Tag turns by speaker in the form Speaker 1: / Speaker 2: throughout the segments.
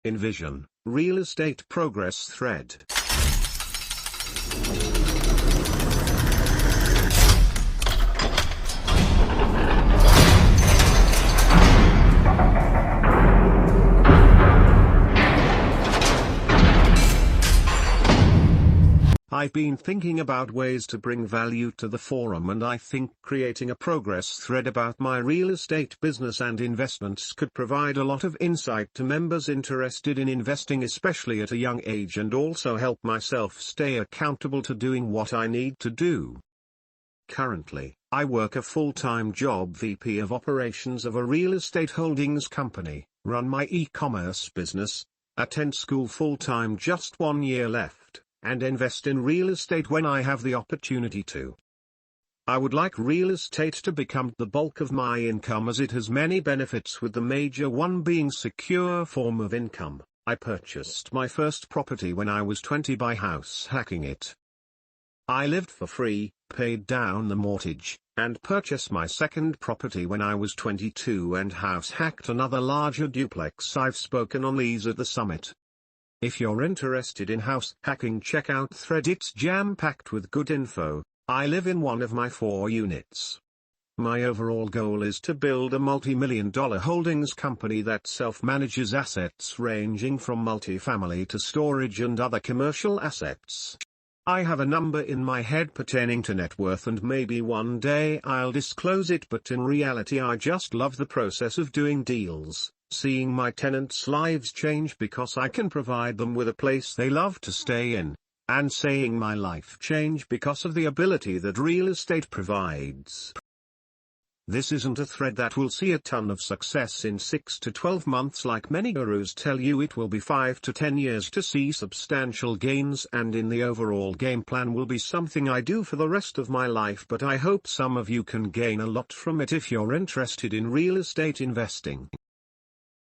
Speaker 1: Envision, Real Estate Progress Thread. I've been thinking about ways to bring value to the forum, and I think creating a progress thread about my real estate business and investments could provide a lot of insight to members interested in investing, especially at a young age, and also help myself stay accountable to doing what I need to do. Currently, I work a full-time job VP of operations of a real estate holdings company, run my e-commerce business, attend school full-time, just 1 year left, and invest in real estate when I have the opportunity to. I would like real estate to become the bulk of my income, as it has many benefits, with the major one being secure form of income. I purchased my first property when I was 20 by house hacking it. I lived for free, paid down the mortgage, and purchased my second property when I was 22 and house hacked another larger duplex. I've spoken on these at the summit. If you're interested in house hacking, check out Thread, it's jam-packed with good info. I live in one of my 4 units. My overall goal is to build a multi-million-dollar holdings company that self-manages assets ranging from multifamily to storage and other commercial assets. I have a number in my head pertaining to net worth, and maybe one day I'll disclose it, but in reality I just love the process of doing deals, seeing my tenants' lives change because I can provide them with a place they love to stay in, and seeing my life change because of the ability that real estate provides. This isn't a thread that will see a ton of success in 6 to 12 months like many gurus tell you. It will be 5 to 10 years to see substantial gains, and in the overall game plan will be something I do for the rest of my life, but I hope some of you can gain a lot from it if you're interested in real estate investing.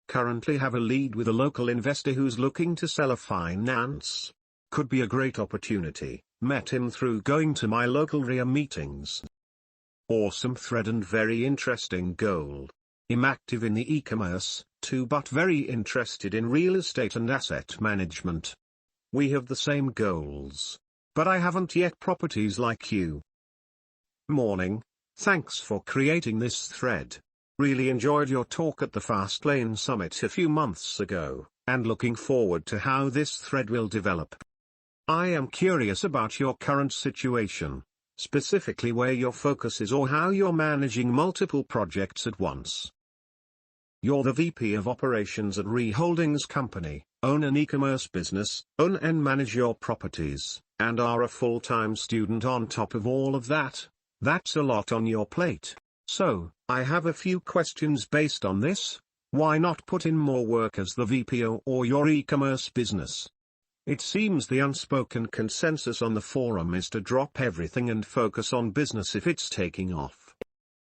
Speaker 1: Currently have a lead with a local investor who's looking to sell a finance. Could be a great opportunity. Met him through going to my local RIA meetings. Awesome thread and very interesting goal. I'm active in the e-commerce, too, but very interested in real estate and asset management. We have the same goals. But I haven't yet properties like you. Morning. Thanks for creating this thread. Really enjoyed your talk at the Fastlane Summit a few months ago, and looking forward to how this thread will develop. I am curious about your current situation, specifically where your focus is or how you're managing multiple projects at once. You're the VP of operations at RE Holdings Company, own an e-commerce business, own and manage your properties, and are a full-time student on top of all of that. That's a lot on your plate. So, I have a few questions based on this. Why not put in more work as the VP or your e-commerce business? It seems the unspoken consensus on the forum is to drop everything and focus on business if it's taking off.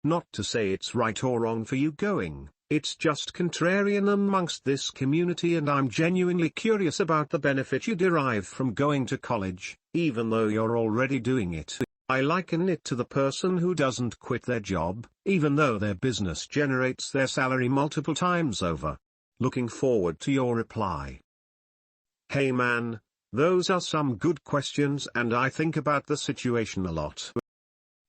Speaker 1: Not to say it's right or wrong for you going, it's just contrarian amongst this community, and I'm genuinely curious about the benefit you derive from going to college, even though you're already doing it. I liken it to the person who doesn't quit their job, even though their business generates their salary multiple times over. Looking forward to your reply. Hey man, those are some good questions, and I think about the situation a lot.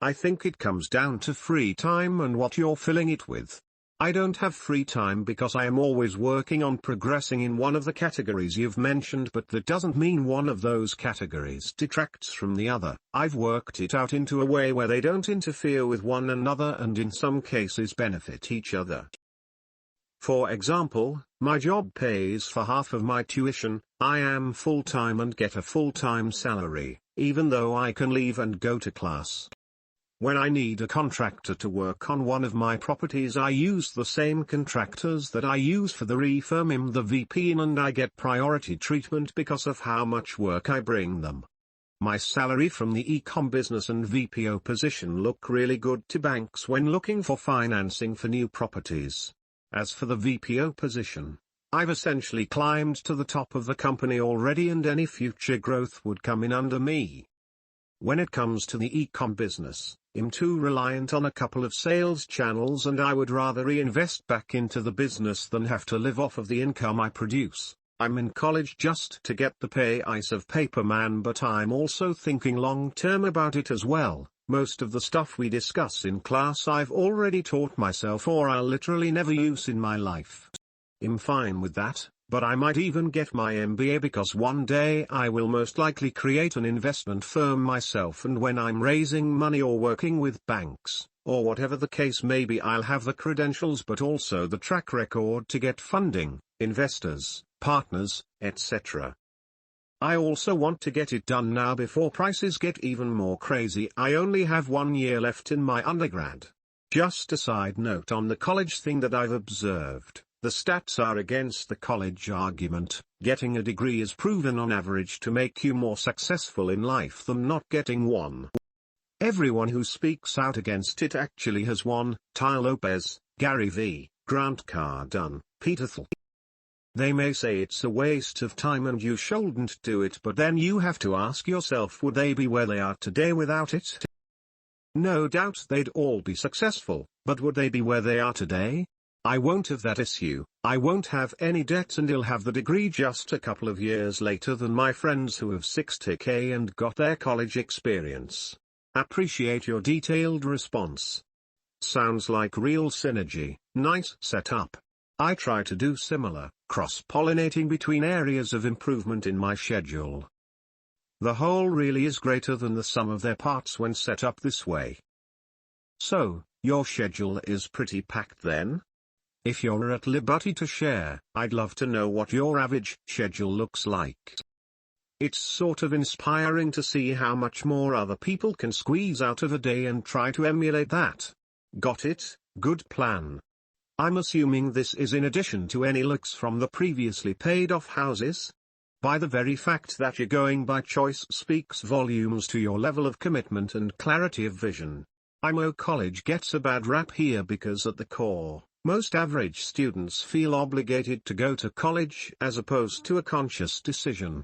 Speaker 1: I think it comes down to free time and what you're filling it with. I don't have free time because I am always working on progressing in one of the categories you've mentioned, but that doesn't mean one of those categories detracts from the other. I've worked it out into a way where they don't interfere with one another and in some cases benefit each other. For example, my job pays for half of my tuition. I am full-time and get a full-time salary, even though I can leave and go to class. When I need a contractor to work on one of my properties, I use the same contractors that I use for the RE firm I'm the VP in, and I get priority treatment because of how much work I bring them. My salary from the e-com business and VPO position look really good to banks when looking for financing for new properties. As for the VPO position, I've essentially climbed to the top of the company already, and any future growth would come in under me. When it comes to the e-com business, I'm too reliant on a couple of sales channels, and I would rather reinvest back into the business than have to live off of the income I produce. I'm in college just to get the pay ice of paperman, but I'm also thinking long term about it as well. Most of the stuff we discuss in class I've already taught myself, or I'll literally never use in my life. I'm fine with that, but I might even get my MBA because one day I will most likely create an investment firm myself, and when I'm raising money or working with banks, or whatever the case may be, I'll have the credentials but also the track record to get funding, investors, partners, etc. I also want to get it done now before prices get even more crazy. I only have 1 year left in my undergrad. Just a side note on the college thing that I've observed, the stats are against the college argument. Getting a degree is proven on average to make you more successful in life than not getting one. Everyone who speaks out against it actually has won: Ty Lopez, Gary V, Grant Cardone, Peter Thiel. They may say it's a waste of time and you shouldn't do it, but then you have to ask yourself, would they be where they are today without it? No doubt they'd all be successful, but would they be where they are today? I won't have that issue. I won't have any debt, and I'll have the degree just a couple of years later than my friends who have 60K and got their college experience. Appreciate your detailed response. Sounds like real synergy. Nice setup. I try to do similar, cross-pollinating between areas of improvement in my schedule. The whole really is greater than the sum of their parts when set up this way. So, your schedule is pretty packed then? If you're at liberty to share, I'd love to know what your average schedule looks like. It's sort of inspiring to see how much more other people can squeeze out of a day and try to emulate that. Got it? Good plan. I'm assuming this is in addition to any looks from the previously paid off houses? By the very fact that you're going by choice speaks volumes to your level of commitment and clarity of vision. I know college gets a bad rap here because at the core, most average students feel obligated to go to college as opposed to a conscious decision.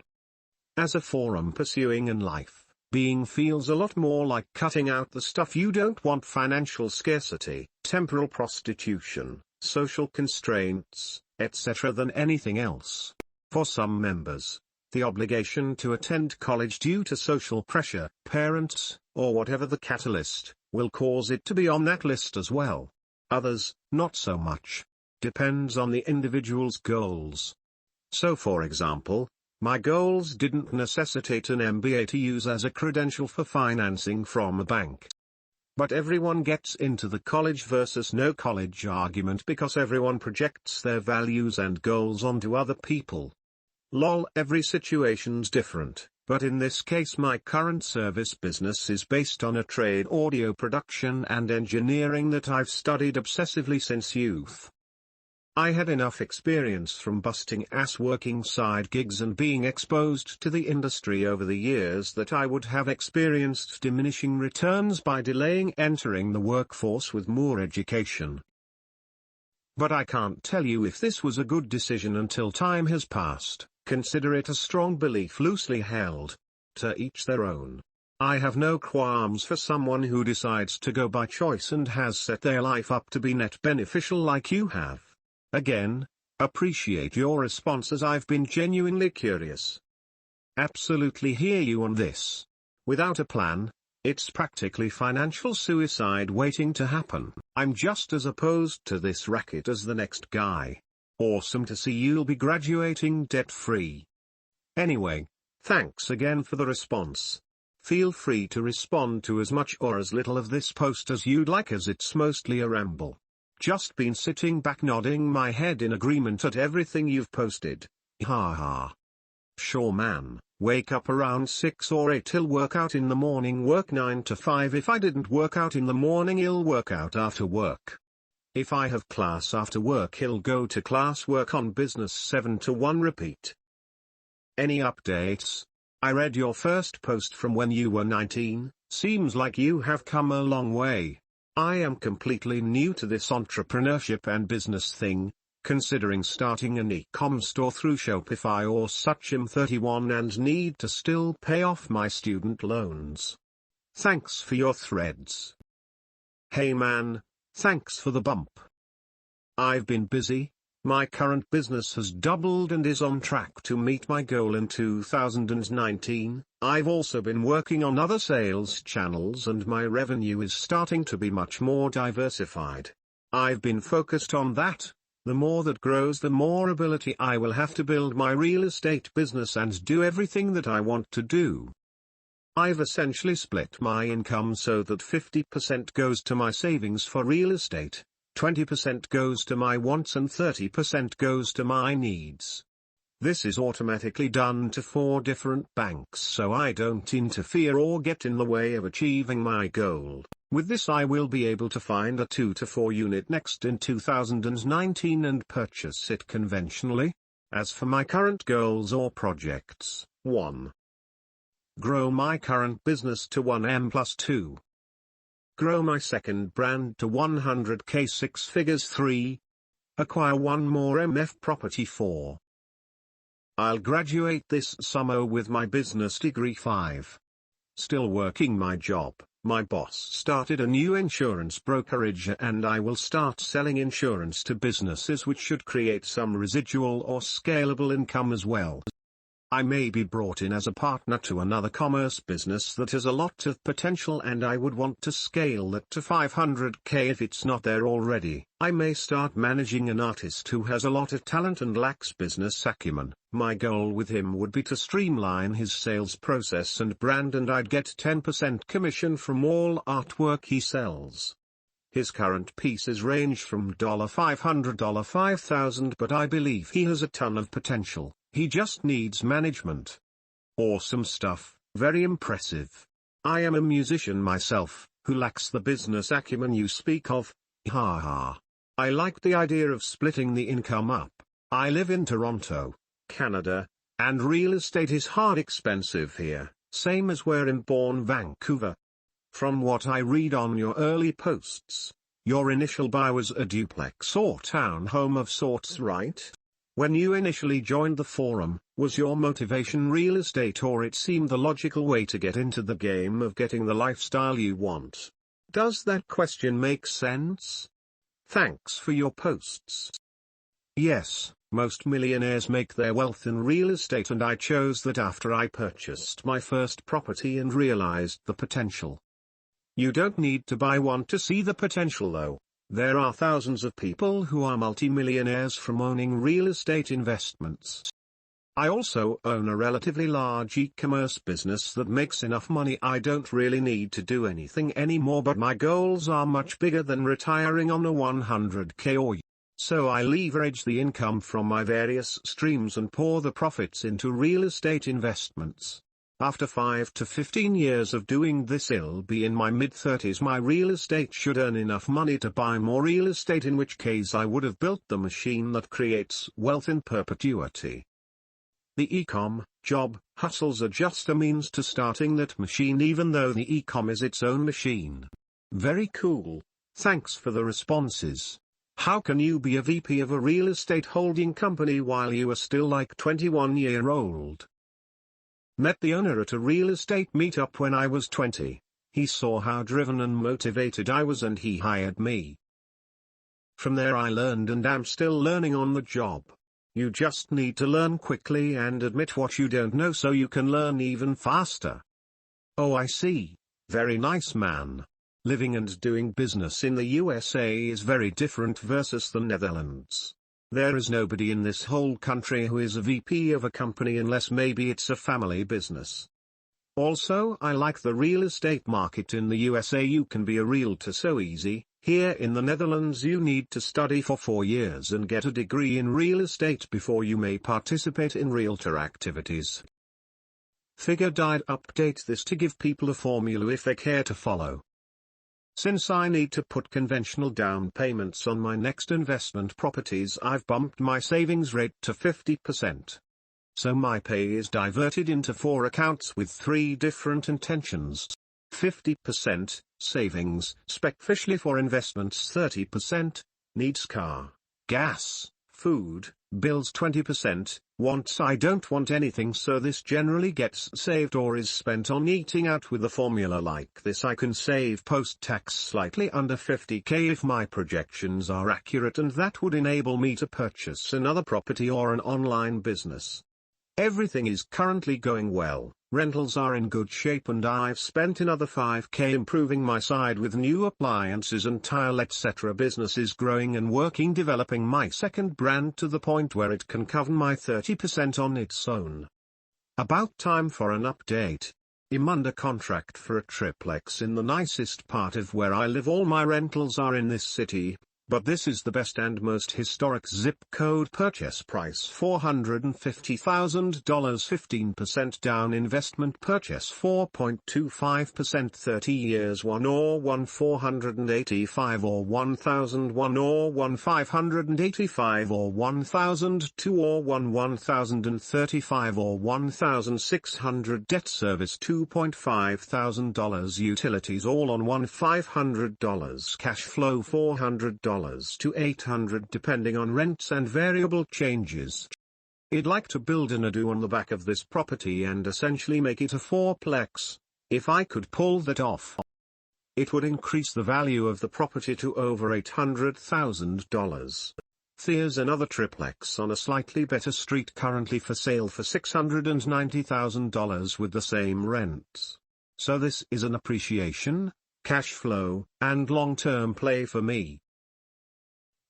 Speaker 1: As a forum pursuing in life, being feels a lot more like cutting out the stuff you don't want: financial scarcity, temporal prostitution, social constraints, etc., than anything else. For some members, the obligation to attend college due to social pressure, parents, or whatever the catalyst, will cause it to be on that list as well. Others, not so much. Depends on the individual's goals. So for example, my goals didn't necessitate an MBA to use as a credential for financing from a bank. But everyone gets into the college versus no college argument because everyone projects their values and goals onto other people. Lol, every situation's different, but in this case my current service business is based on a trade: audio production and engineering, that I've studied obsessively since youth. I had enough experience from busting ass working side gigs and being exposed to the industry over the years that I would have experienced diminishing returns by delaying entering the workforce with more education. But I can't tell you if this was a good decision until time has passed. Consider it a strong belief loosely held. To each their own. I have no qualms for someone who decides to go by choice and has set their life up to be net beneficial like you have. Again, appreciate your response as I've been genuinely curious. Absolutely hear you on this. Without a plan, it's practically financial suicide waiting to happen. I'm just as opposed to this racket as the next guy. Awesome to see you'll be graduating debt-free. Anyway, thanks again for the response. Feel free to respond to as much or as little of this post as you'd like, as it's mostly a ramble. Just been sitting back nodding my head in agreement at everything you've posted. Ha ha. Sure man, wake up around 6 or 8, I'll work out in the morning, work 9 to 5. If I didn't work out in the morning, I'll work out after work. If I have class after work, I'll go to class, work on business 7 to 1, repeat. Any updates? I read your first post from when you were 19, seems like you have come a long way. I am completely new to this entrepreneurship and business thing, considering starting an e-com store through Shopify or such. I'm 31 and need to still pay off my student loans. Thanks for your threads. Hey man, thanks for the bump. I've been busy. My current business has doubled and is on track to meet my goal in 2019. I've also been working on other sales channels and my revenue is starting to be much more diversified. I've been focused on that. The more that grows, the more ability I will have to build my real estate business and do everything that I want to do. I've essentially split my income so that 50% goes to my savings for real estate, 20% goes to my wants and 30% goes to my needs. This is automatically done to 4 different banks so I don't interfere or get in the way of achieving my goal. With this I will be able to find a 2 to 4 unit next in 2019 and purchase it conventionally. As for my current goals or projects, 1. Grow my current business to 1M plus 2. Grow my second brand to 100k 6 figures 3. Acquire 1 more MF property 4. I'll graduate this summer with my business degree 5. Still working my job, my boss started a new insurance brokerage and I will start selling insurance to businesses which should create some residual or scalable income as well. I may be brought in as a partner to another commerce business that has a lot of potential and I would want to scale that to 500k if it's not there already. I may start managing an artist who has a lot of talent and lacks business acumen. My goal with him would be to streamline his sales process and brand and I'd get 10% commission from all artwork he sells. His current pieces range from $500 to $5,000 but I believe he has a ton of potential. He just needs management. Awesome stuff, very impressive. I am a musician myself, who lacks the business acumen you speak of. Haha. I like the idea of splitting the income up. I live in Toronto, Canada, and real estate is hard expensive here, same as where I'm born, Vancouver. From what I read on your early posts, your initial buy was a duplex or townhome of sorts, right? When you initially joined the forum, was your motivation real estate or it seemed the logical way to get into the game of getting the lifestyle you want? Does that question make sense? Thanks for your posts. Yes, most millionaires make their wealth in real estate and I chose that after I purchased my first property and realized the potential. You don't need to buy one to see the potential though. There are thousands of people who are multimillionaires from owning real estate investments. I also own a relatively large e-commerce business that makes enough money I don't really need to do anything anymore, but my goals are much bigger than retiring on a 100k or so I leverage the income from my various streams and pour the profits into real estate investments. After 5 to 15 years of doing this, I'll be in my mid-30s. My real estate should earn enough money to buy more real estate, in which case I would have built the machine that creates wealth in perpetuity. The e-com job hustles are just a means to starting that machine, even though the e-com is its own machine. Very cool. Thanks for the responses. How can you be a VP of a real estate holding company while you are still like 21-year-old? Met the owner at a real estate meetup when I was 20. He saw how driven and motivated I was and he hired me. From there I learned and am still learning on the job. You just need to learn quickly and admit what you don't know so you can learn even faster. Oh, I see. Very nice, man. Living and doing business in the USA is very different versus the Netherlands. There is nobody in this whole country who is a VP of a company unless maybe it's a family business. Also, I like the real estate market in the USA. You can be a realtor so easy. Here in the Netherlands you need to study for 4 years and get a degree in real estate before you may participate in realtor activities. Figured I'd update this to give people a formula if they care to follow. Since I need to put conventional down payments on my next investment properties, I've bumped my savings rate to 50%. So my pay is diverted into 4 accounts with 3 different intentions. 50%, savings, specially for investments. 30%, needs car, gas, food, Bills 20%, wants I don't want anything, so this generally gets saved or is spent on eating out. With a formula like this I can save post-tax slightly under 50k if my projections are accurate, and that would enable me to purchase another property or an online business. Everything is currently going well, rentals are in good shape, and I've spent another 5k improving my side with new appliances and tile etc. Business is growing and working, developing my second brand to the point where it can cover my 30% on its own. About time for an update. I'm under contract for a triplex in the nicest part of where I live. All my rentals are in this city, but this is the best and most historic zip code. Purchase price $450,000, 15% down, investment purchase 4.25%, 30 years, 1 or 1 485 or 1000, 1 or 1 585 or 1000, 2 or 1 1035 or 1600. Debt service $2,500, utilities all on one $500, cash flow $400 to $800 depending on rents and variable changes. I'd like to build an ado on the back of this property and essentially make it a fourplex. If I could pull that off, it would increase the value of the property to over $800,000. There's another triplex on a slightly better street currently for sale for $690,000 with the same rents. So this is an appreciation, cash flow, and long-term play for me.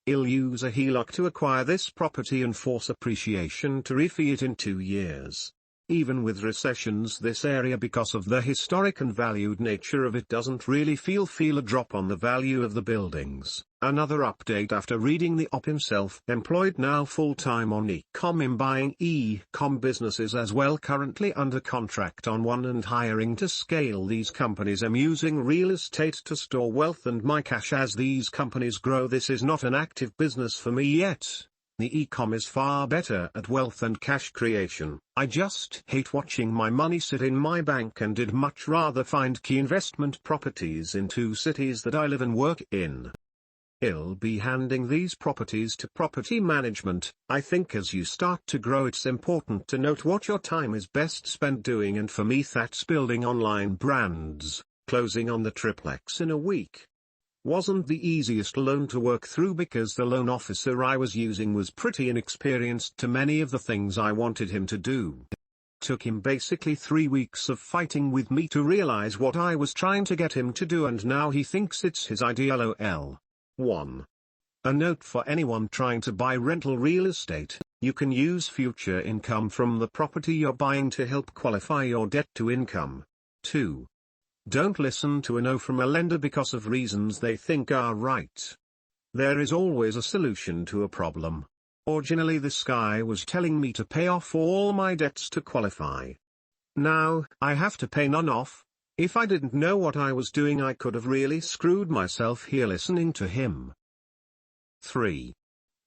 Speaker 1: I'll use a HELOC to acquire this property and force appreciation to refee it in 2 years. Even with recessions, this area, because of the historic and valued nature of it, doesn't really feel a drop on the value of the buildings. Another update after reading the op: self-employed, now full-time on e-com. I'm buying e-com businesses as well, currently under contract on one and hiring to scale these companies. I'm using real estate to store wealth and my cash as these companies grow. This is not an active business for me yet. The e-com is far better at wealth and cash creation. I just hate watching my money sit in my bank and I'd much rather find key investment properties in 2 cities that I live and work in. I'll be handing these properties to property management. I think as you start to grow, it's important to note what your time is best spent doing, and for me that's building online brands. Closing on the triplex in a week wasn't the easiest loan to work through because the loan officer I was using was pretty inexperienced to many of the things I wanted him to do. Took him basically 3 weeks of fighting with me to realize what I was trying to get him to do, and now he thinks it's his idea. LOL. 1. A note for anyone trying to buy rental real estate: you can use future income from the property you're buying to help qualify your debt to income. 2. Don't listen to a no from a lender because of reasons they think are right. There is always a solution to a problem. Originally this guy was telling me to pay off all my debts to qualify. Now I have to pay none off. If I didn't know what I was doing, I could have really screwed myself here listening to him. 3.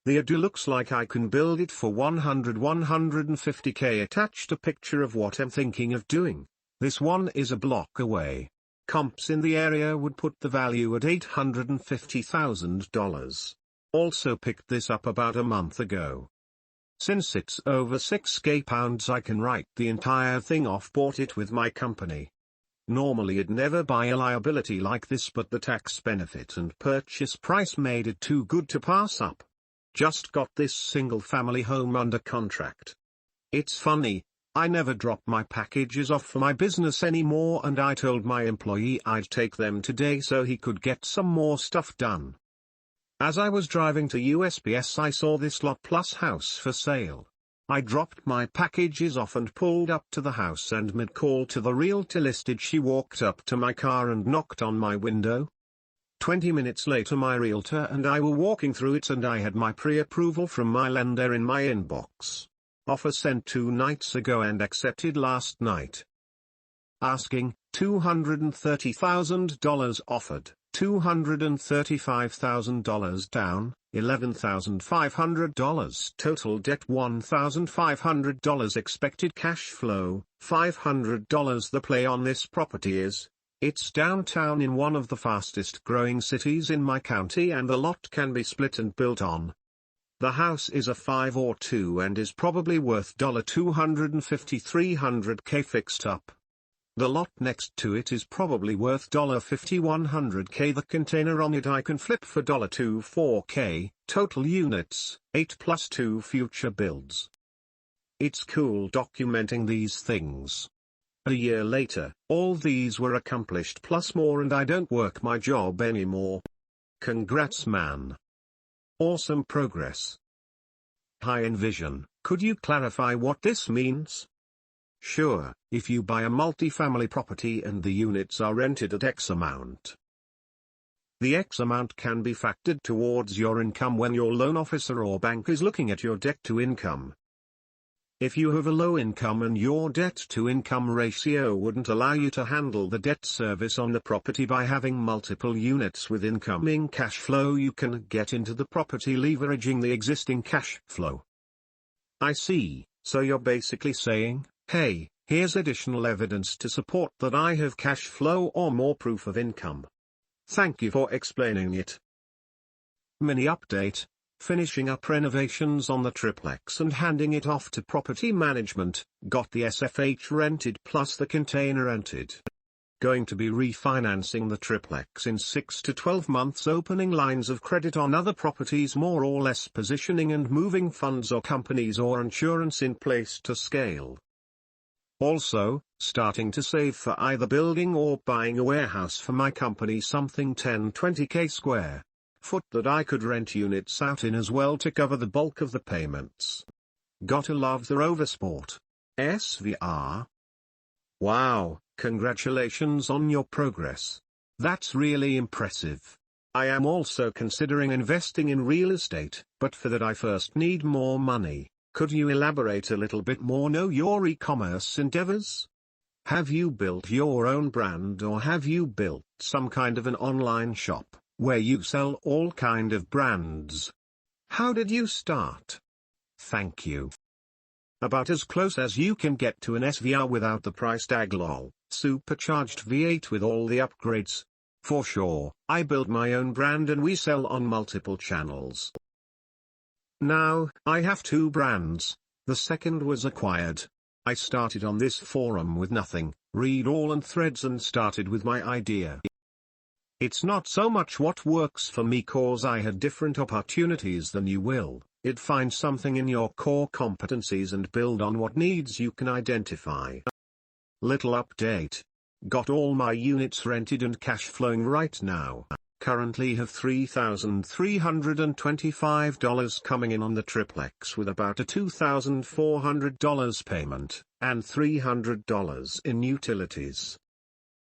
Speaker 1: The ado looks like I can build it for 150k. Attached a picture of what I'm thinking of doing. This one is a block away. Comps in the area would put the value at $850,000. Also picked this up about a month ago. Since it's over £6k, I can write the entire thing off. Bought it with my company. Normally I'd never buy a liability like this, but the tax benefit and purchase price made it too good to pass up. Just got this single family home under contract. It's funny, I never drop my packages off for my business anymore, and I told my employee I'd take them today so he could get some more stuff done. As I was driving to USPS, I saw this lot plus house for sale. I dropped my packages off and pulled up to the house, and mid-call to the realtor listed, she walked up to my car and knocked on my window. 20 minutes later my realtor and I were walking through it, and I had my pre-approval from my lender in my inbox. Offer sent 2 nights ago and accepted last night. Asking, $230,000 offered, $235,000 down, $11,500 total debt, $1,500 expected cash flow, $500. The play on this property is, it's downtown in one of the fastest growing cities in my county, and the lot can be split and built on. The house is a 5 or 2 and is probably worth $250-300K fixed up. The lot next to it is probably worth $50-100K. The container on it I can flip for $24K, total units, 8 plus 2 future builds. It's cool documenting these things. A year later, all these were accomplished plus more, and I don't work my job anymore. Congrats, man. Awesome progress. Hi Envision, could you clarify what this means? Sure, if you buy a multifamily property and the units are rented at X amount, the X amount can be factored towards your income when your loan officer or bank is looking at your debt to income. If you have a low income and your debt to income ratio wouldn't allow you to handle the debt service on the property by having multiple units with incoming cash flow, you can get into the property leveraging the existing cash flow. I see, so you're basically saying, hey, here's additional evidence to support that I have cash flow or more proof of income. Thank you for explaining it. Mini update. Finishing up renovations on the triplex and handing it off to property management, got the SFH rented plus the container rented. Going to be refinancing the triplex in 6 to 12 months, opening lines of credit on other properties, more or less positioning and moving funds or companies or insurance in place to scale. Also, starting to save for either building or buying a warehouse for my company, something 10-20K square foot that I could rent units out in as well to cover the bulk of the payments. Gotta love the Rover Sport SVR. Wow, congratulations on your progress. That's really impressive. I am also considering investing in real estate, but for that I first need more money. Could you elaborate a little bit more? Know your e-commerce endeavors? Have you built your own brand, or have you built some kind of an online shop where you sell all kind of brands? How did you start? Thank you. About as close as you can get to an SVR without the price tag, lol. Supercharged V8 with all the upgrades. For sure, I build my own brand and we sell on multiple channels. Now, I have 2 brands. The second was acquired. I started on this forum with nothing, read all and threads and started with my idea. It's not so much what works for me, cause I had different opportunities than you will. It find something in your core competencies and build on what needs you can identify. Little update. Got all my units rented and cash flowing right now. Currently have $3,325 coming in on the triplex with about a $2,400 payment, and $300 in utilities.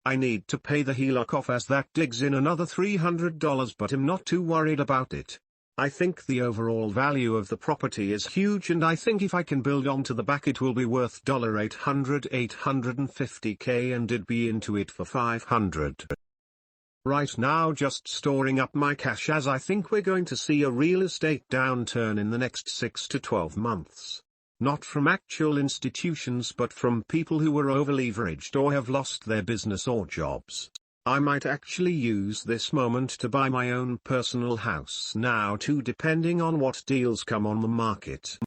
Speaker 1: I need to pay the HELOC off as that digs in another $300, but I'm not too worried about it. I think the overall value of the property is huge, and I think if I can build onto the back it will be worth $850K, and I'd be into it for $500. Right now just storing up my cash, as I think we're going to see a real estate downturn in the next 6 to 12 months. Not from actual institutions but from people who were over-leveraged or have lost their business or jobs. I might actually use this moment to buy my own personal house now too, depending on what deals come on the market.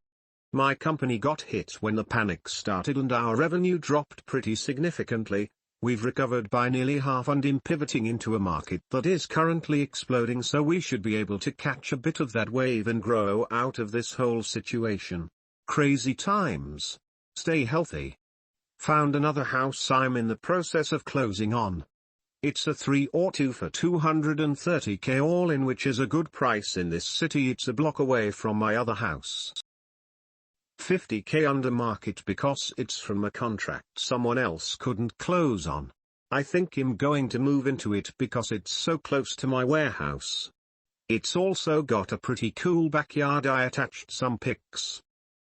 Speaker 1: My company got hit when the panic started and our revenue dropped pretty significantly. We've recovered by nearly half and am pivoting into a market that is currently exploding, so we should be able to catch a bit of that wave and grow out of this whole situation. Crazy times. Stay healthy. Found another house I'm in the process of closing on. It's a 3 or 2 for $230K all in, which is a good price in this city. It's a block away from my other house. $50K under market because it's from a contract someone else couldn't close on. I think I'm going to move into it because it's so close to my warehouse. It's also got a pretty cool backyard. I attached some pics.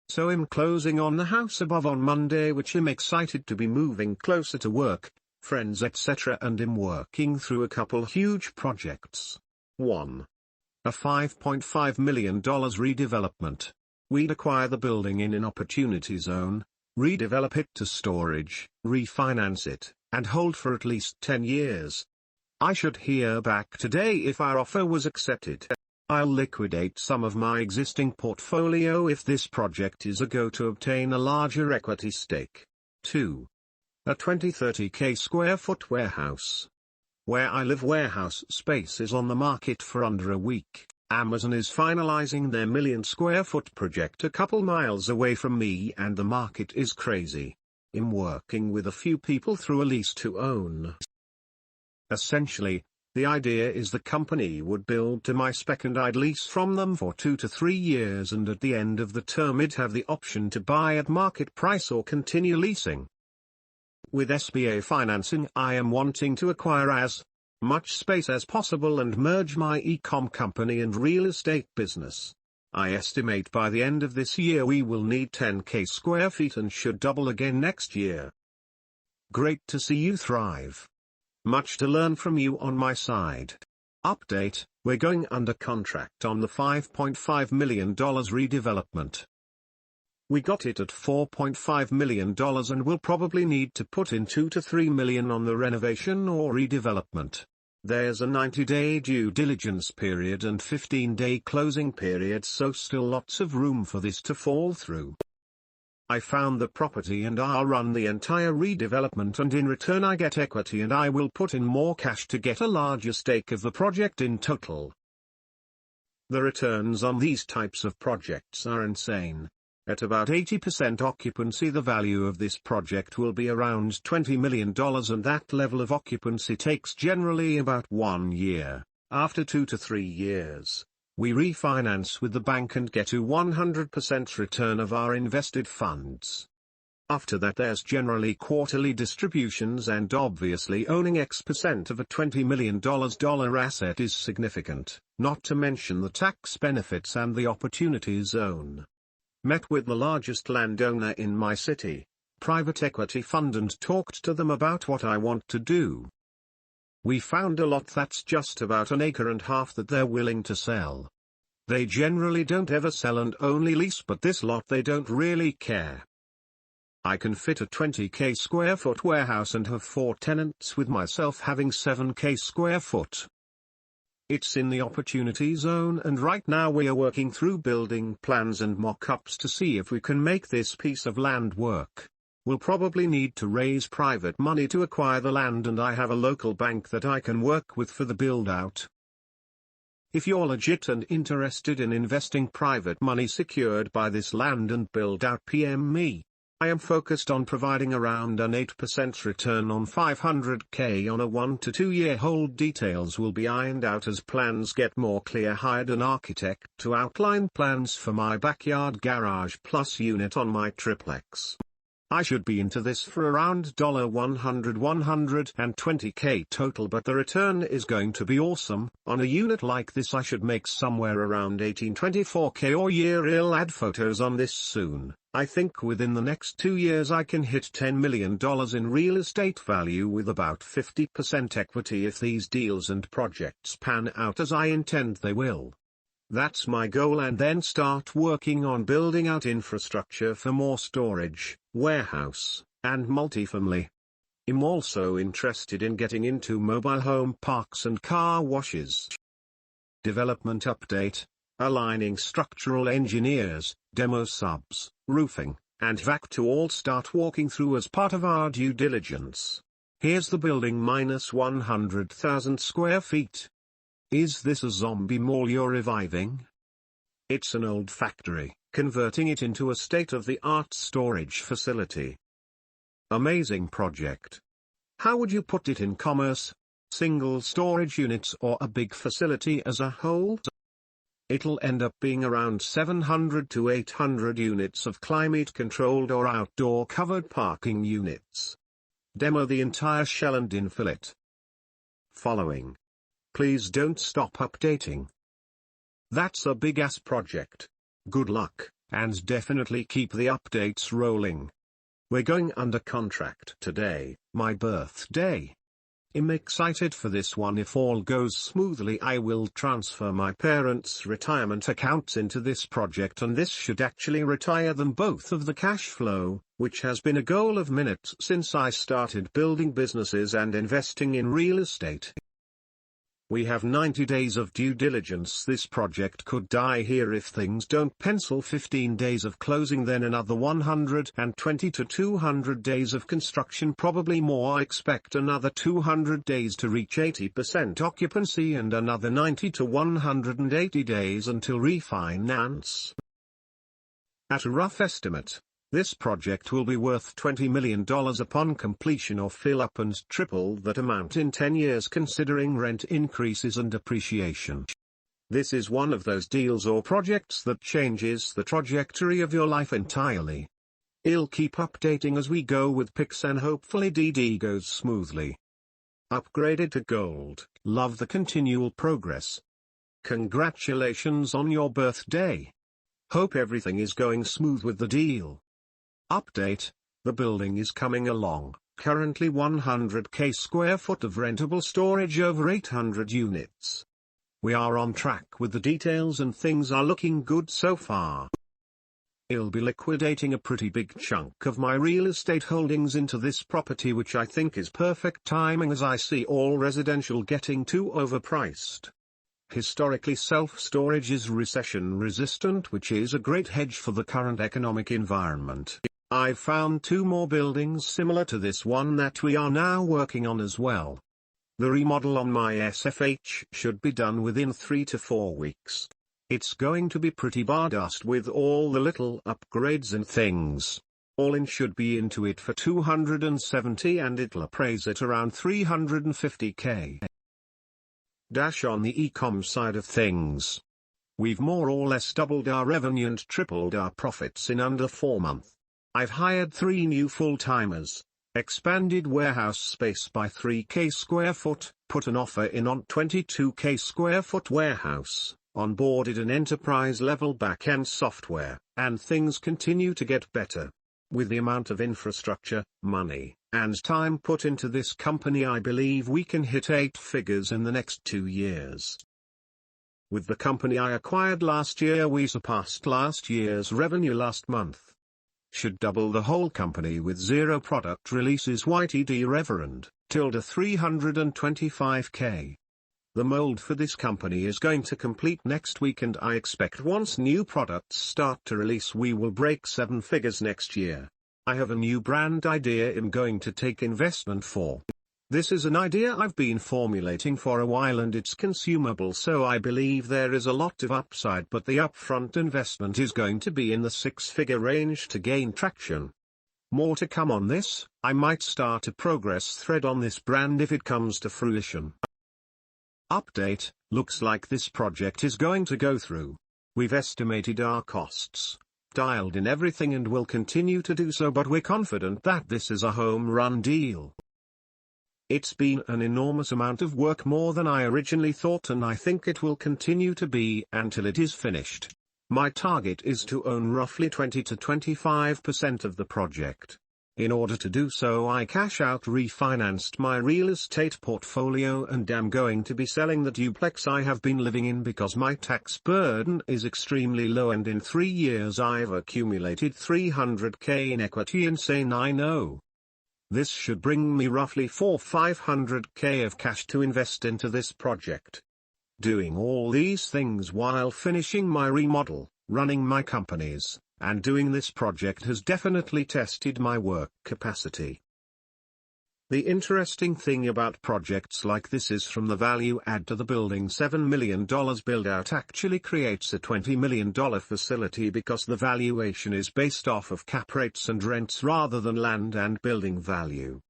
Speaker 1: So I'm closing on the house above on Monday, which I'm excited to be moving closer to work, friends etc., and I'm working through a couple huge projects. 1. A $5.5 million redevelopment. We'd acquire the building in an opportunity zone, redevelop it to storage, refinance it, and hold for at least 10 years. I should hear back today if our offer was accepted. I'll liquidate some of my existing portfolio if this project is a go to obtain a larger equity stake. 2. A 20-30k square foot warehouse. Where I live, warehouse space is on the market for under a week. Amazon is finalizing their million square foot project a couple miles away from me and the market is crazy. I'm working with a few people through a lease to own. Essentially, the idea is the company would build to my spec and I'd lease from them for 2 to 3 years, and at the end of the term I'd have the option to buy at market price or continue leasing. With SBA financing, I am wanting to acquire as much space as possible and merge my e-com company and real estate business. I estimate by the end of this year we will need 10k square feet and should double again next year. Great to see you thrive. Much to learn from you on my side. Update: we're going under contract on the $5.5 million redevelopment. We got it at $4.5 million and will probably need to put in $2 to $3 million on the renovation or redevelopment. There's a 90-day due diligence period and 15-day closing period, so still lots of room for this to fall through. I found the property and I'll run the entire redevelopment, and in return I get equity and I will put in more cash to get a larger stake of the project in total. The returns on these types of projects are insane. At about 80% occupancy, the value of this project will be around $20 million, and that level of occupancy takes generally about 1 year. After 2 to 3 years, we refinance with the bank and get to 100% return of our invested funds. After that there's generally quarterly distributions, and obviously owning X% of a $20 million asset is significant, not to mention the tax benefits and the opportunity zone. Met with the largest landowner in my city, private equity fund, and talked to them about what I want to do. We found a lot that's just about 1.5 acres that they're willing to sell. They generally don't ever sell and only lease, but this lot they don't really care. I can fit a 20k square foot warehouse and have 4 tenants, with myself having 7k square foot. It's in the opportunity zone, and right now we are working through building plans and mock-ups to see if we can make this piece of land work. We'll probably need to raise private money to acquire the land, and I have a local bank that I can work with for the build-out. If you're legit and interested in investing private money secured by this land and build-out, PM me. I am focused on providing around an 8% return on $500k on a 1 to 2 year hold. Details will be ironed out as plans get more clear. Hired an architect to outline plans for my backyard garage plus unit on my triplex. I should be into this for around $120k total, but the return is going to be awesome. On a unit like this I should make somewhere around 18-24k or year. I'll add photos on this soon. I think within the next 2 years I can hit $10 million in real estate value with about 50% equity if these deals and projects pan out as I intend they will. That's my goal, and then start working on building out infrastructure for more storage, warehouse, and multifamily. I'm also interested in getting into mobile home parks and car washes. Development update: aligning structural engineers, demo subs, roofing, and vac to all start walking through as part of our due diligence. Here's the building minus 100,000 square feet. Is this a zombie mall you're reviving? It's an old factory, converting it into a state-of-the-art storage facility. Amazing project. How would you put it in commerce? Single storage units or a big facility as a whole? It'll end up being around 700 to 800 units of climate-controlled or outdoor covered parking units. Demo the entire shell and infill it. Following. Please don't stop updating. That's a big-ass project. Good luck, and definitely keep the updates rolling. We're going under contract today, my birthday. I'm excited for this one. If all goes smoothly, I will transfer my parents' retirement accounts into this project, and this should actually retire them both of the cash flow, which has been a goal of minutes since I started building businesses and investing in real estate. We have 90 days of due diligence. This project could die here if things don't pencil. 15 days of closing, then another 120 to 200 days of construction, probably more. I expect another 200 days to reach 80% occupancy and another 90 to 180 days until refinance. At a rough estimate, this project will be worth $20 million upon completion, or fill up and triple that amount in 10 years considering rent increases and appreciation. This is one of those deals or projects that changes the trajectory of your life entirely. I'll keep updating as we go with pics and hopefully DD goes smoothly. Upgraded to gold, love the continual progress. Congratulations on your birthday. Hope everything is going smooth with the deal. Update, the building is coming along, currently 100k square foot of rentable storage, over 800 units. We are on track with the details and things are looking good so far. I'll be liquidating a pretty big chunk of my real estate holdings into this property, which I think is perfect timing as I see all residential getting too overpriced. Historically, self-storage is recession resistant, which is a great hedge for the current economic environment. I've found 2 more buildings similar to this one that we are now working on as well. The remodel on my SFH should be done within 3 to 4 weeks. It's going to be pretty badass with all the little upgrades and things. All in should be into it for 270 and it'll appraise at around 350k. On the e-com side of things, we've more or less doubled our revenue and tripled our profits in under 4 months. I've hired 3 new full-timers, expanded warehouse space by 3k square foot, put an offer in on 22k square foot warehouse, onboarded an enterprise-level back-end software, and things continue to get better. With the amount of infrastructure, money, and time put into this company, I believe we can hit 8 figures in the next 2 years. With the company I acquired last year, we surpassed last year's revenue last month. Should double the whole company with 0 product releases. YTD Reverend, ~325k. The mold for this company is going to complete next week, and I expect once new products start to release we will break 7 figures next year. I have a new brand idea I'm going to take investment for. This is an idea I've been formulating for a while and it's consumable, so I believe there is a lot of upside, but the upfront investment is going to be in the 6-figure range to gain traction. More to come on this. I might start a progress thread on this brand if it comes to fruition. Update, looks like this project is going to go through. We've estimated our costs, dialed in everything and will continue to do so, but we're confident that this is a home run deal. It's been an enormous amount of work, more than I originally thought, and I think it will continue to be until it is finished. My target is to own roughly 20 to 25% of the project. In order to do so, I cash out refinanced my real estate portfolio and am going to be selling the duplex I have been living in because my tax burden is extremely low, and in 3 years I've accumulated 300k in equity. Insane, I know. This should bring me roughly 400-500k of cash to invest into this project. Doing all these things while finishing my remodel, running my companies, and doing this project has definitely tested my work capacity. The interesting thing about projects like this is from the value add to the building. $7 million build out actually creates a $20 million facility because the valuation is based off of cap rates and rents rather than land and building value.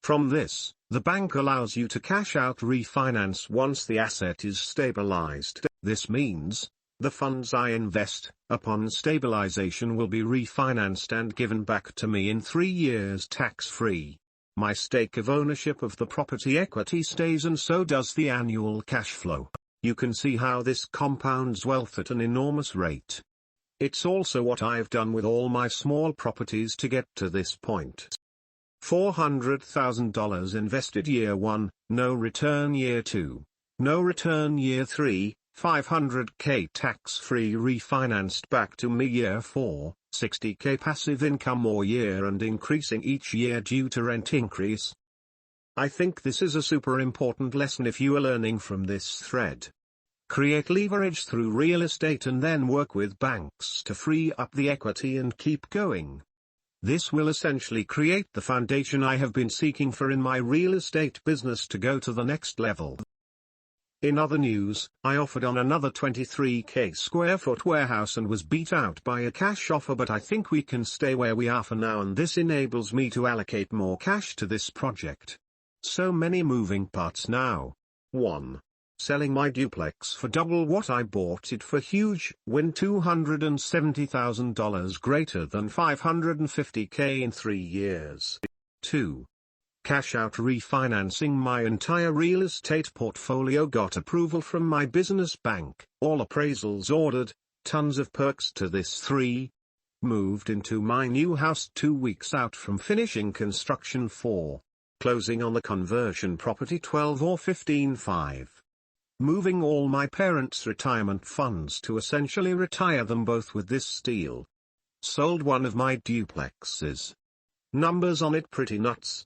Speaker 1: From this, the bank allows you to cash out refinance once the asset is stabilized. This means, the funds I invest, upon stabilization, will be refinanced and given back to me in 3 years tax-free. My stake of ownership of the property equity stays, and so does the annual cash flow. You can see how this compounds wealth at an enormous rate. It's also what I've done with all my small properties to get to this point. $400,000 invested year 1, no return year 2, no return year 3, 500k tax-free refinanced back to me year 4, 60k passive income more year and increasing each year due to rent increase. I think this is a super important lesson if you are learning from this thread. Create leverage through real estate and then work with banks to free up the equity and keep going. This will essentially create the foundation I have been seeking for in my real estate business to go to the next level. In other news, I offered on another 23k square foot warehouse and was beat out by a cash offer, but I think we can stay where we are for now, and this enables me to allocate more cash to this project. So many moving parts now. 1. Selling my duplex for double what I bought it for. Huge win. $270,000 greater than $550k in 3 years. 2. Cash out refinancing my entire real estate portfolio. Got approval from my business bank, all appraisals ordered, tons of perks to this. 3. Moved into my new house 2 weeks out from finishing construction. 4. Closing on the conversion property 12 or 15.5. Moving all my parents' retirement funds to essentially retire them both with this deal. Sold one of my duplexes. Numbers on it pretty nuts.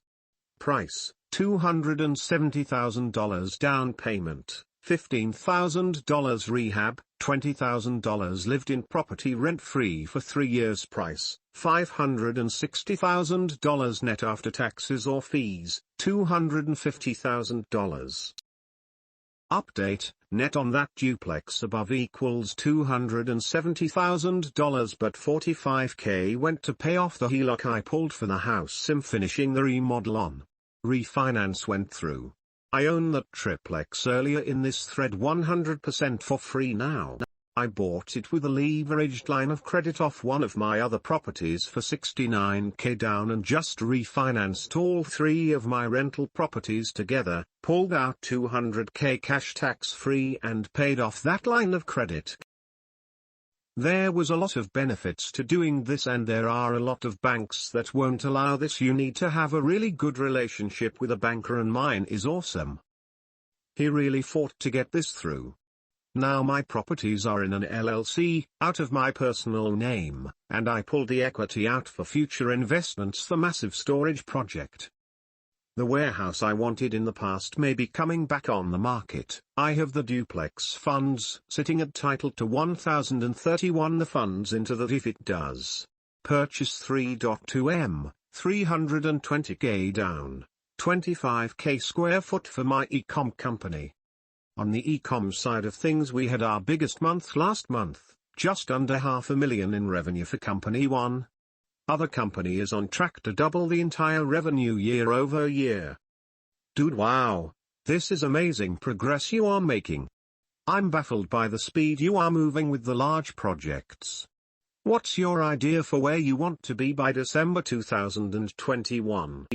Speaker 1: Price, $270,000 down payment, $15,000 rehab, $20,000 lived in property rent-free for 3 years. Price, $560,000 net after taxes or fees, $250,000. Update, net on that duplex above equals $270,000, but $45k went to pay off the HELOC I pulled for the house I'm finishing the remodel on. Refinance went through. I own that triplex earlier in this thread 100% for free now. I bought it with a leveraged line of credit off one of my other properties for $69k down and just refinanced all 3 of my rental properties together, pulled out $200k cash tax free and paid off that line of credit. There was a lot of benefits to doing this, and there are a lot of banks that won't allow this. You need to have a really good relationship with a banker, and mine is awesome. He really fought to get this through. Now my properties are in an LLC, out of my personal name, and I pulled the equity out for future investments. The massive storage project. The warehouse I wanted in the past may be coming back on the market. I have the duplex funds sitting at title to 1031. The funds into that if it does. Purchase 3.2M, 320k down, 25k square foot for my e-com company. On the e-com side of things, we had our biggest month last month, just under $500,000 in revenue for company 1. Other company is on track to double the entire revenue year over year. Dude, wow, this is amazing progress you are making. I'm baffled by the speed you are moving with the large projects. What's your idea for where you want to be by December 2021?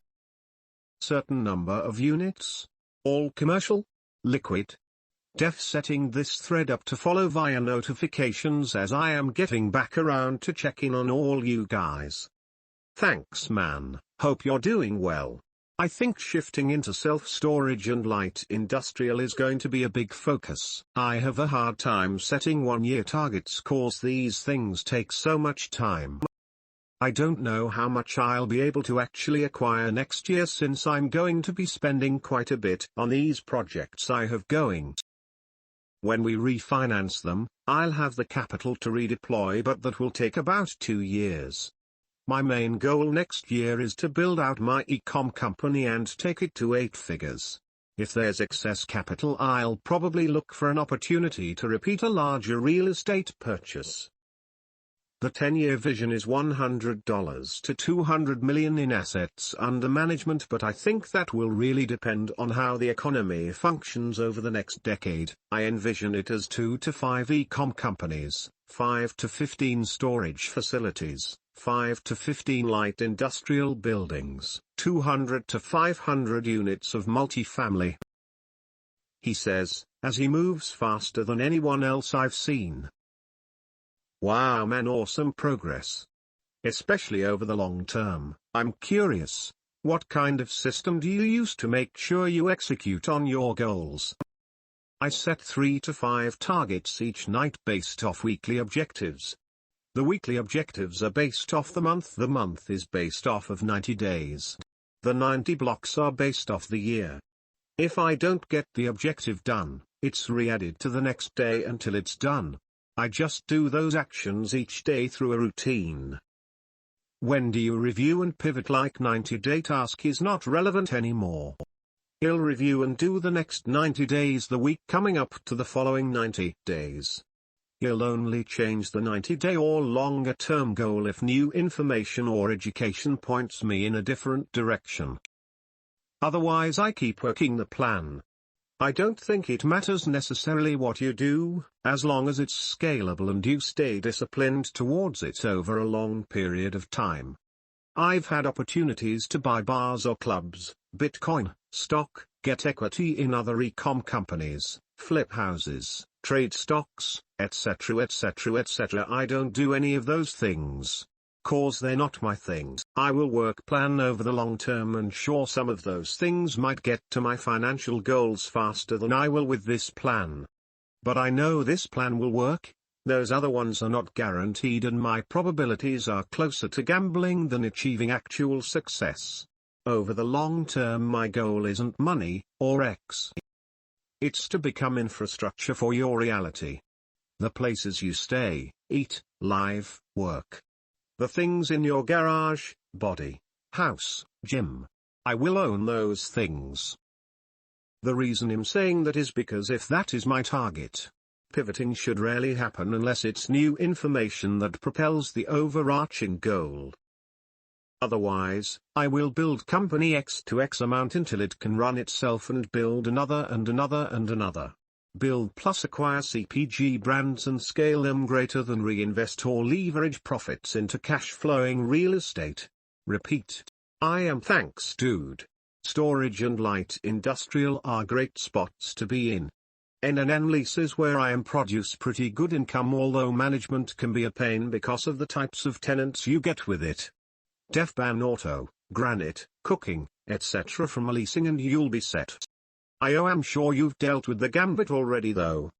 Speaker 1: Certain number of units? All commercial? Liquid? Def setting this thread up to follow via notifications as I am getting back around to check in on all you guys. Thanks man, hope you're doing well. I think shifting into self-storage and light industrial is going to be a big focus. I have a hard time setting 1-year targets cause these things take so much time. I don't know how much I'll be able to actually acquire next year since I'm going to be spending quite a bit on these projects I have going. When we refinance them, I'll have the capital to redeploy, but that will take about 2 years. My main goal next year is to build out my e-com company and take it to 8 figures. If there's excess capital, I'll probably look for an opportunity to repeat a larger real estate purchase. The 10-year vision is $100 to $200 million in assets under management, but I think that will really depend on how the economy functions over the next decade. I envision it as 2 to 5 e-com companies, 5 to 15 storage facilities, 5 to 15 light industrial buildings, 200 to 500 units of multifamily. He says, as he moves faster than anyone else I've seen. Wow man, awesome progress. Especially over the long term. I'm curious, what kind of system do you use to make sure you execute on your goals? I set 3 to 5 targets each night based off weekly objectives. The weekly objectives are based off the month is based off of 90 days. The 90 blocks are based off the year. If I don't get the objective done, it's re-added to the next day until it's done. I just do those actions each day through a routine. When do you review and pivot? Like 90-day task is not relevant anymore. You'll review and do the next 90 days the week coming up to the following 90 days. You'll only change the 90-day or longer-term goal if new information or education points me in a different direction. Otherwise I keep working the plan. I don't think it matters necessarily what you do, as long as it's scalable and you stay disciplined towards it over a long period of time. I've had opportunities to buy bars or clubs, Bitcoin, stock, get equity in other e-com companies, flip houses, trade stocks, etc. etc. etc. I don't do any of those things. Cause they're not my things. I will work plan over the long term, and sure, some of those things might get to my financial goals faster than I will with this plan. But I know this plan will work. Those other ones are not guaranteed, and my probabilities are closer to gambling than achieving actual success. Over the long term my goal isn't money, or X. It's to become infrastructure for your reality. The places you stay, eat, live, work. The things in your garage, body, house, gym. I will own those things. The reason I'm saying that is because if that is my target, pivoting should rarely happen unless it's new information that propels the overarching goal. Otherwise, I will build company X to X amount until it can run itself and build another and another and another. Build plus acquire CPG brands and scale them greater than reinvest or leverage profits into cash-flowing real estate. Repeat. I am thanks dude. Storage and light industrial are great spots to be in. NNN leases where I am produce pretty good income, although management can be a pain because of the types of tenants you get with it. Defban auto, granite, cooking, etc. from a leasing and you'll be set. I'm sure you've dealt with the gambit already though.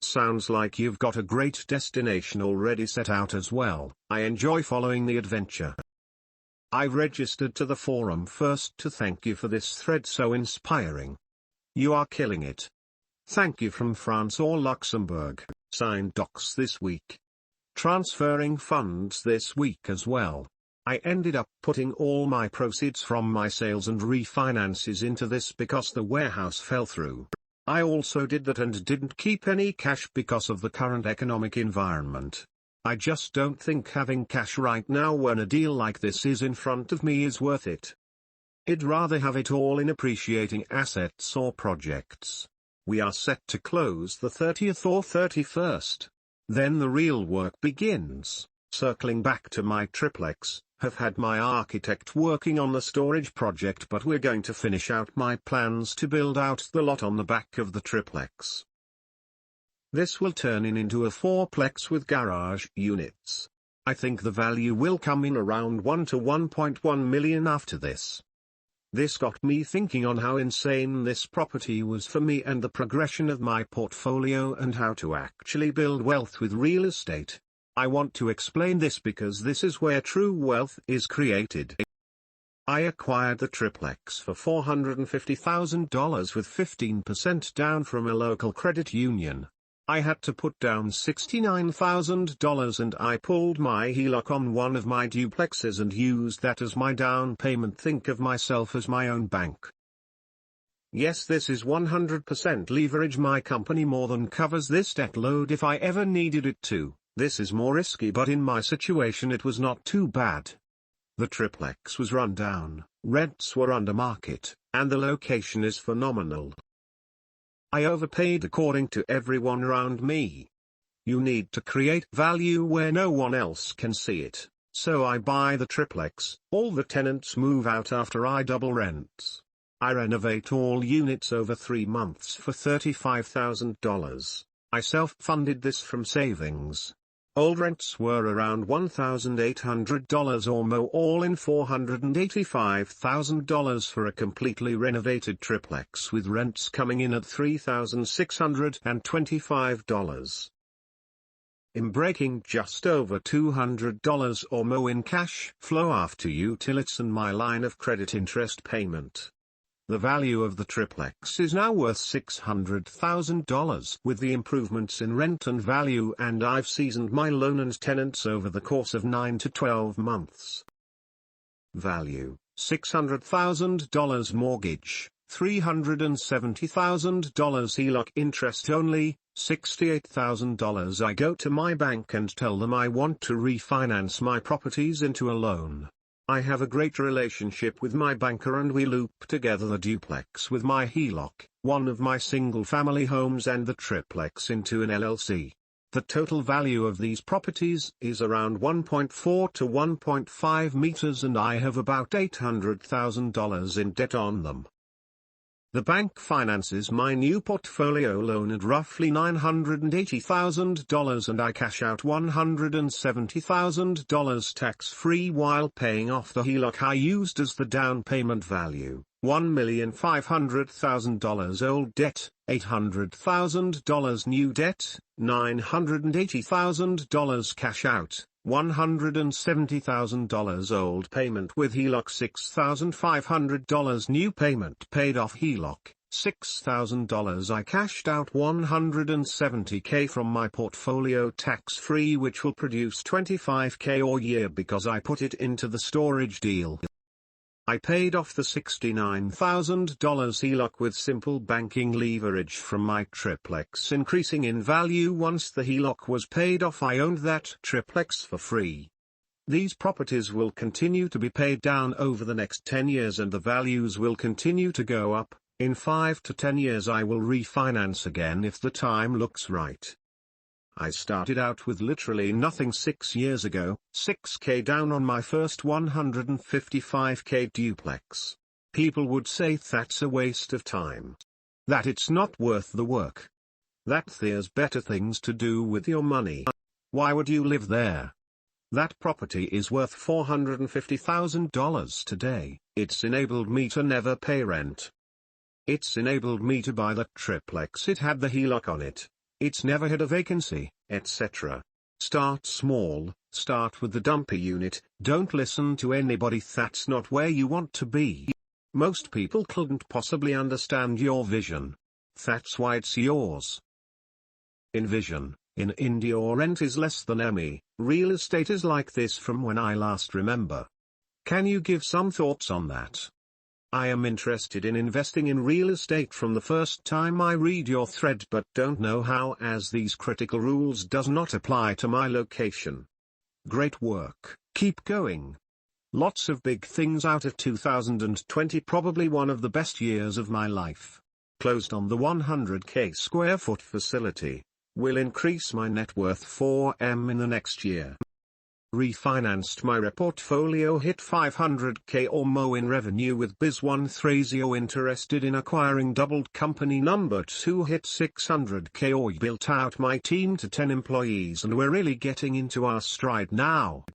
Speaker 1: Sounds like you've got a great destination already set out as well. I enjoy following the adventure. I've registered to the forum first to thank you for this thread, so inspiring. You are killing it. Thank you from France or Luxembourg. Signed docs this week. Transferring funds this week as well. I ended up putting all my proceeds from my sales and refinances into this because the warehouse fell through. I also did that and didn't keep any cash because of the current economic environment. I just don't think having cash right now when a deal like this is in front of me is worth it. I'd rather have it all in appreciating assets or projects. We are set to close the 30th or 31st. Then the real work begins. Circling back to my triplex, have had my architect working on the storage project, but we're going to finish out my plans to build out the lot on the back of the triplex. This will turn into a fourplex with garage units. I think the value will come in around 1 to 1.1 million after this. This got me thinking on how insane this property was for me and the progression of my portfolio and how to actually build wealth with real estate. I want to explain this because this is where true wealth is created. I acquired the triplex for $450,000 with 15% down from a local credit union. I had to put down $69,000 and I pulled my HELOC on one of my duplexes and used that as my down payment. Think of myself as my own bank. Yes, this is 100% leverage. My company more than covers this debt load if I ever needed it to. This is more risky, but in my situation it was not too bad. The triplex was run down, rents were under market, and the location is phenomenal. I overpaid according to everyone around me. You need to create value where no one else can see it, so I buy the triplex, all the tenants move out after I double rents. I renovate all units over 3 months for $35,000. I self-funded this from savings. Old rents were around $1,800 or more, all in $485,000 for a completely renovated triplex with rents coming in at $3,625. I'm breaking just over $200 or more in cash flow after utilities and my line of credit interest payment. The value of the triplex is now worth $600,000 with the improvements in rent and value, and I've seasoned my loan and tenants over the course of 9 to 12 months. Value: $600,000 mortgage, $370,000 HELOC interest only, $68,000. I go to my bank and tell them I want to refinance my properties into a loan. I have a great relationship with my banker and we loop together the duplex with my HELOC, one of my single-family homes and the triplex into an LLC. The total value of these properties is around 1.4 to 1.5 meters and I have about $800,000 in debt on them. The bank finances my new portfolio loan at roughly $980,000 and I cash out $170,000 tax-free while paying off the HELOC I used as the down payment value, $1,500,000 old debt, $800,000 new debt, $980,000 cash out, $170,000 old payment with HELOC, $6,500 new payment paid off HELOC, $6,000 I cashed out $170K from my portfolio tax-free, which will produce $25K a year because I put it into the storage deal. I paid off the $69,000 HELOC with simple banking leverage from my triplex increasing in value. Once the HELOC was paid off, I owned that triplex for free. These properties will continue to be paid down over the next 10 years and the values will continue to go up. In 5 to 10 years I will refinance again if the time looks right. I started out with literally nothing 6 years ago, $6K down on my first $155K duplex. People would say that's a waste of time. That it's not worth the work. That there's better things to do with your money. Why would you live there? That property is worth $450,000 today. It's enabled me to never pay rent. It's enabled me to buy that triplex. It had the HELOC on it. It's never had a vacancy, etc. Start small, start with the dumpy unit, don't listen to anybody. That's not where you want to be. Most people couldn't possibly understand your vision. That's why it's yours. Envision, in India rent is less than ME, real estate is like this from when I last remember. Can you give some thoughts on that? I am interested in investing in real estate from the first time I read your thread but don't know how, as these critical rules does not apply to my location. Great work, keep going. Lots of big things out of 2020, probably one of the best years of my life. Closed on the 100K square foot facility. Will increase my net worth 4M in the next year. Refinanced my portfolio, hit 500K or more in revenue with Biz13 interested in acquiring. Doubled company number 2, hit 600K or built out my team to 10 employees and we're really getting into our stride now.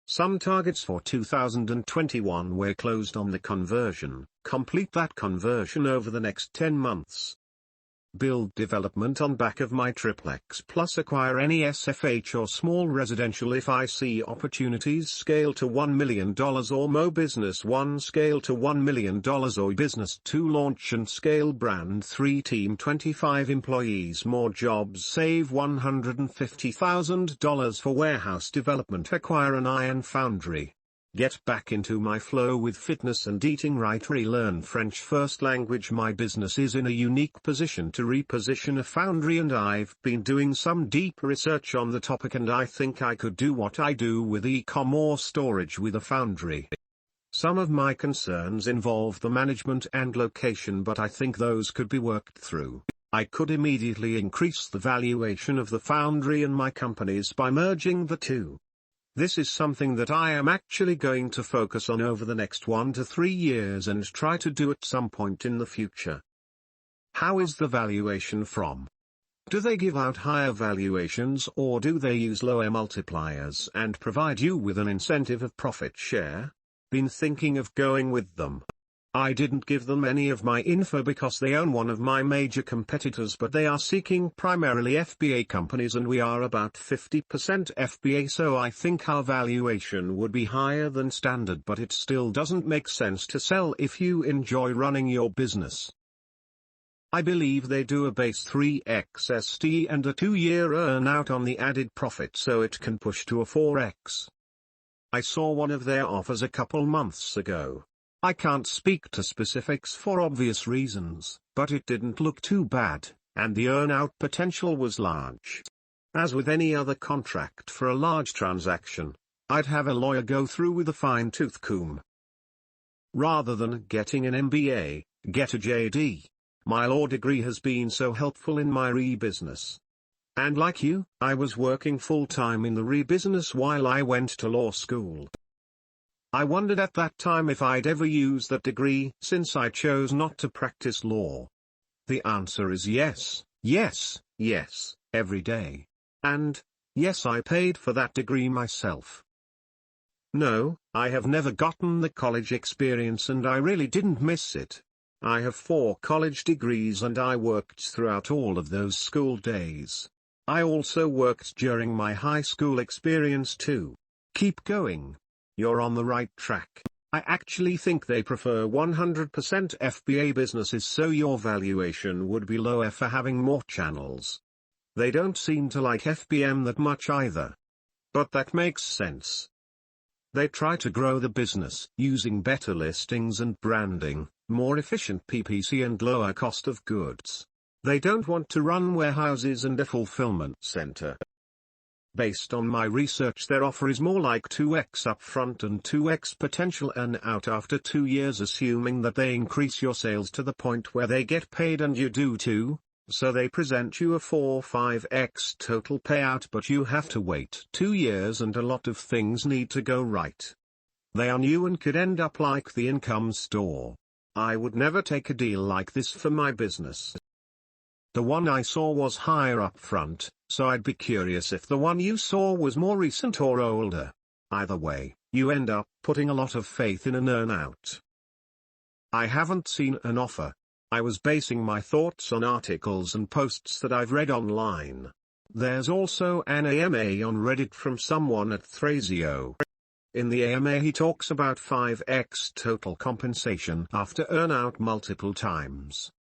Speaker 1: Some targets for 2021 were closed on the conversion. Complete that conversion over the next 10 months. Build development on back of my triplex plus acquire any SFH or small residential if I see opportunities. Scale to $1 million or more. Business 1, scale to $1 million or business 2, launch and scale. Brand 3, team 25 employees, more jobs. Save $150,000 for warehouse development. Acquire an iron foundry. Get back into my flow with fitness and eating right. Relearn French first language. My business is in a unique position to reposition a foundry and I've been doing some deep research on the topic and I think I could do what I do with e-commerce storage with a foundry. Some of my concerns involve the management and location, but I think those could be worked through. I could immediately increase the valuation of the foundry and my companies by merging the two. This is something that I am actually going to focus on over the next 1 to 3 years and try to do at some point in the future. How is the valuation from? Do they give out higher valuations or do they use lower multipliers and provide you with an incentive of profit share? Been thinking of going with them. I didn't give them any of my info because they own one of my major competitors, but they are seeking primarily FBA companies and we are about 50% FBA, so I think our valuation would be higher than standard, but it still doesn't make sense to sell if you enjoy running your business. I believe they do a base 3x ST and a 2-year earn-out on the added profit so it can push to a 4x. I saw one of their offers a couple months ago. I can't speak to specifics for obvious reasons, but it didn't look too bad, and the earn-out potential was large. As with any other contract for a large transaction, I'd have a lawyer go through with a fine-tooth comb. Rather than getting an MBA, get a JD. My law degree has been so helpful in my re-business. And like you, I was working full-time in the re-business while I went to law school. I wondered at that time if I'd ever use that degree since I chose not to practice law. The answer is yes, yes, yes, every day. And, yes, I paid for that degree myself. No, I have never gotten the college experience and I really didn't miss it. I have 4 college degrees and I worked throughout all of those school days. I also worked during my high school experience too. Keep going. You're on the right track. I actually think they prefer 100% FBA businesses, so your valuation would be lower for having more channels. They don't seem to like FBM that much either. But that makes sense. They try to grow the business using better listings and branding, more efficient PPC and lower cost of goods. They don't want to run warehouses and a fulfillment center. Based on my research, their offer is more like 2x upfront and 2x potential earn-out after 2 years, assuming that they increase your sales to the point where they get paid and you do too, so they present you a 4-5x total payout, but you have to wait 2 years and a lot of things need to go right. They are new and could end up like the income store. I would never take a deal like this for my business. The one I saw was higher up front, so I'd be curious if the one you saw was more recent or older. Either way, you end up putting a lot of faith in an earn-out. I haven't seen an offer. I was basing my thoughts on articles and posts that I've read online. There's also an AMA on Reddit from someone at Thrasio. In the AMA he talks about 5x total compensation after earn-out multiple times.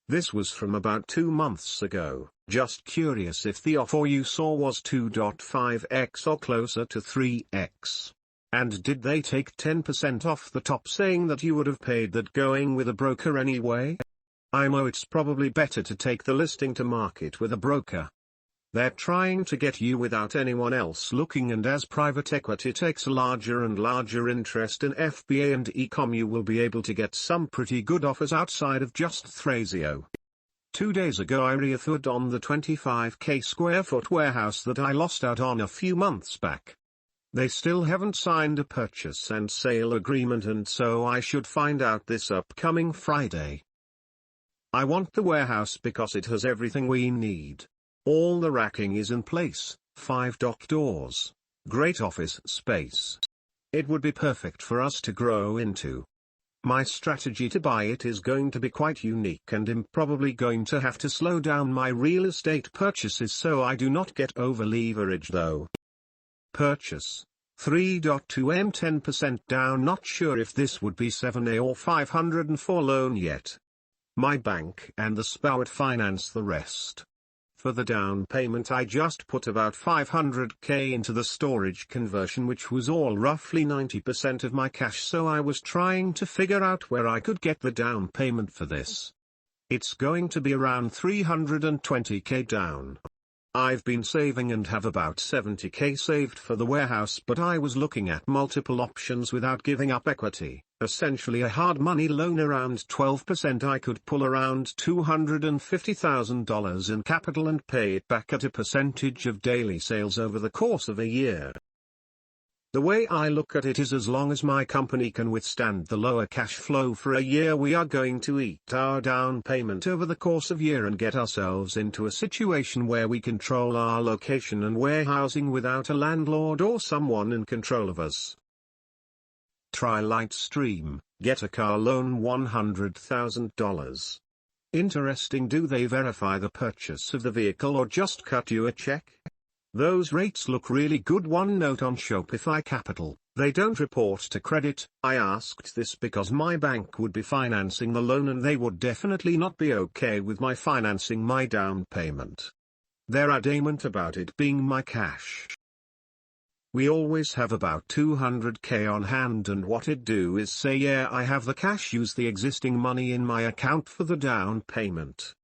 Speaker 1: This was from about 2 months ago. Just curious if the offer you saw was 2.5x or closer to 3x. And did they take 10% off the top, saying that you would have paid that going with a broker anyway? I know it's probably better to take the listing to market with a broker. They're trying to get you without anyone else looking, and as private equity takes a larger and larger interest in FBA and e-com, you will be able to get some pretty good offers outside of just Thrasio. 2 days ago I reauthored on the 25k square foot warehouse that I lost out on a few months back. They still haven't signed a purchase and sale agreement, and so I should find out this upcoming Friday. I want the warehouse because it has everything we need. All the racking is in place, 5 dock doors, great office space. It would be perfect for us to grow into. My strategy to buy it is going to be quite unique, and I'm probably going to have to slow down my real estate purchases so I do not get over-leveraged though. Purchase 3.2M 10% down. Not sure if this would be 7A or 504 loan yet. My bank and the SPA would finance the rest. For the down payment I just put about 500k into the storage conversion, which was all roughly 90% of my cash, so I was trying to figure out where I could get the down payment for this. It's going to be around 320k down. I've been saving and have about 70k saved for the warehouse, but I was looking at multiple options without giving up equity, essentially a hard money loan around 12%. I could pull around $250,000 in capital and pay it back at a percentage of daily sales over the course of a year. The way I look at it is, as long as my company can withstand the lower cash flow for a year, we are going to eat our down payment over the course of a year and get ourselves into a situation where we control our location and warehousing without a landlord or someone in control of us. Try Lightstream, get a car loan $100,000. Interesting. Do they verify the purchase of the vehicle or just cut you a check? Those rates look really good. One note on Shopify Capital, they don't report to credit. I asked this because my bank would be financing the loan and they would definitely not be okay with my financing my down payment. They're adamant about it being my cash. We always have about $200K on hand, and what it do is say, yeah, I have the cash, use the existing money in my account for the down payment.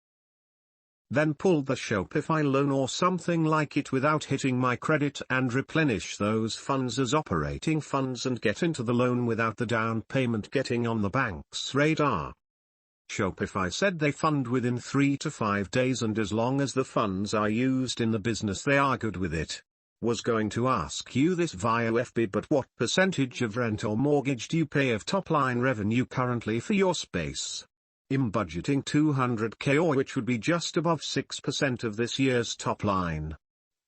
Speaker 1: Then pull the Shopify loan or something like it without hitting my credit and replenish those funds as operating funds and get into the loan without the down payment getting on the bank's radar. Shopify said they fund within 3 to 5 days, and as long as the funds are used in the business they are good with it. Was going to ask you this via FB, but what percentage of rent or mortgage do you pay of top-line revenue currently for your space? I'm budgeting $200K, or which would be just above 6% of this year's top line.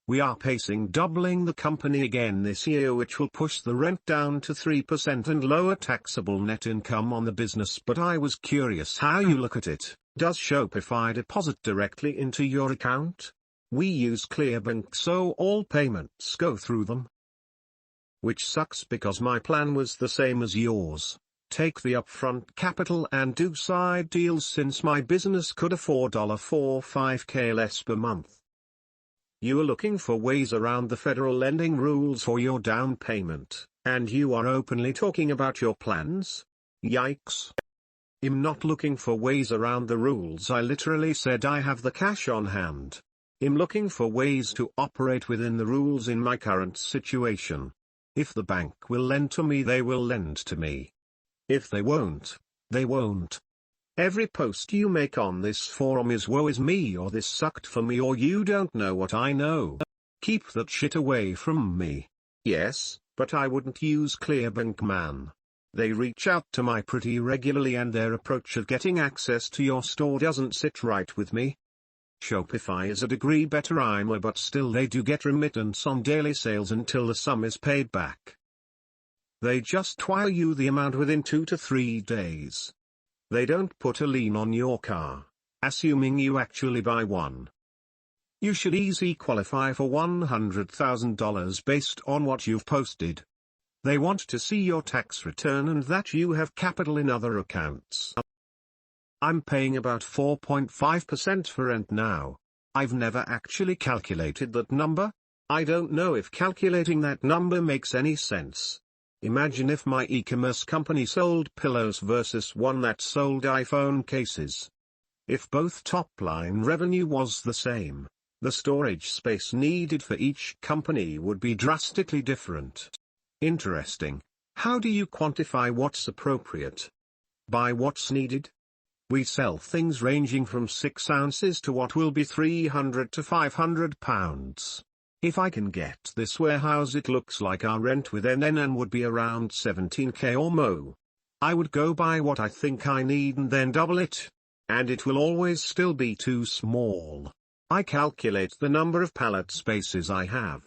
Speaker 1: We are pacing doubling the company again this year, which will push the rent down to 3% and lower taxable net income on the business. But I was curious how you look at it. Does Shopify deposit directly into your account? We use ClearBank, so all payments go through them. Which sucks because my plan was the same as yours. Take the upfront capital and do side deals, since my business could afford $4-5K less per month. You are looking for ways around the federal lending rules for your down payment, and you are openly talking about your plans? Yikes. I'm not looking for ways around the rules. I literally said I have the cash on hand. I'm looking for ways to operate within the rules in my current situation. If the bank will lend to me, they will lend to me. If they won't, they won't. Every post you make on this forum is woe is me, or this sucked for me, or you don't know what I know. Keep that shit away from me. Yes, but I wouldn't use ClearBank, man. They reach out to me pretty regularly, and their approach of getting access to your store doesn't sit right with me. Shopify is a degree better, but still they do get remittance on daily sales until the sum is paid back. They just wire you the amount within 2 to 3 days. They don't put a lien on your car, assuming you actually buy one. You should easily qualify for $100,000 based on what you've posted. They want to see your tax return and that you have capital in other accounts. I'm paying about 4.5% for rent now. I've never actually calculated that number. I don't know if calculating that number makes any sense. Imagine if my e-commerce company sold pillows versus one that sold iPhone cases. If both top-line revenue was the same, the storage space needed for each company would be drastically different. Interesting. How do you quantify what's appropriate? By what's needed? We sell things ranging from 6 ounces to what will be 300 to 500 pounds. If I can get this warehouse, it looks like our rent with NNN would be around 17K or more. I would go buy what I think I need and then double it. And it will always still be too small. I calculate the number of pallet spaces I have.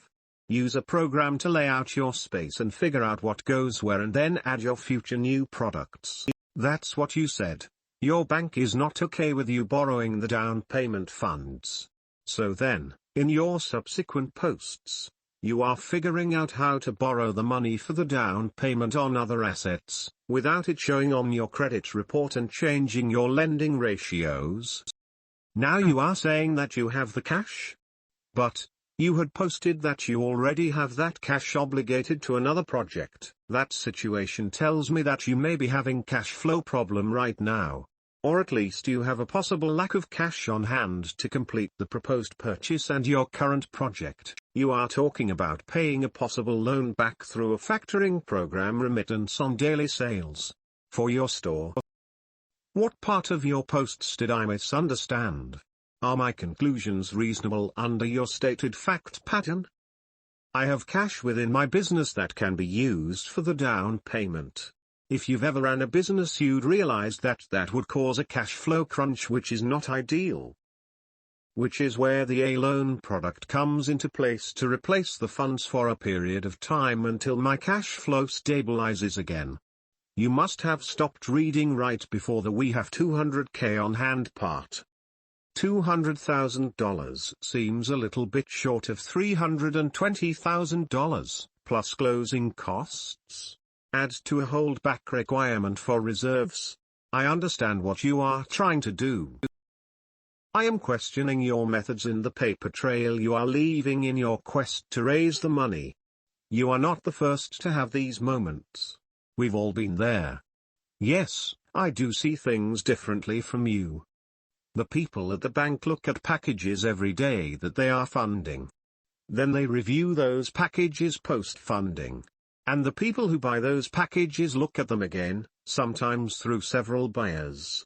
Speaker 1: Use a program to lay out your space and figure out what goes where, and then add your future new products. That's what you said. Your bank is not okay with you borrowing the down payment funds. So then, in your subsequent posts, you are figuring out how to borrow the money for the down payment on other assets, without it showing on your credit report and changing your lending ratios. Now you are saying that you have the cash? But you had posted that you already have that cash obligated to another project. That situation tells me that you may be having cash flow problem right now. Or at least you have a possible lack of cash on hand to complete the proposed purchase and your current project. You are talking about paying a possible loan back through a factoring program, remittance on daily sales. For your store. What part of your posts did I misunderstand? Are my conclusions reasonable under your stated fact pattern? I have cash within my business that can be used for the down payment. If you've ever ran a business, you'd realize that that would cause a cash flow crunch, which is not ideal. Which is where the A-loan product comes into place to replace the funds for a period of time until my cash flow stabilizes again. You must have stopped reading right before the "we have 200K on hand" part. $200,000 seems a little bit short of $320,000, plus closing costs. Add to a holdback requirement for reserves. I understand what you are trying to do. I am questioning your methods in the paper trail you are leaving in your quest to raise the money. You are not the first to have these moments. We've all been there. Yes, I do see things differently from you. The people at the bank look at packages every day that they are funding. Then they review those packages post-funding. And the people who buy those packages look at them again, sometimes through several buyers.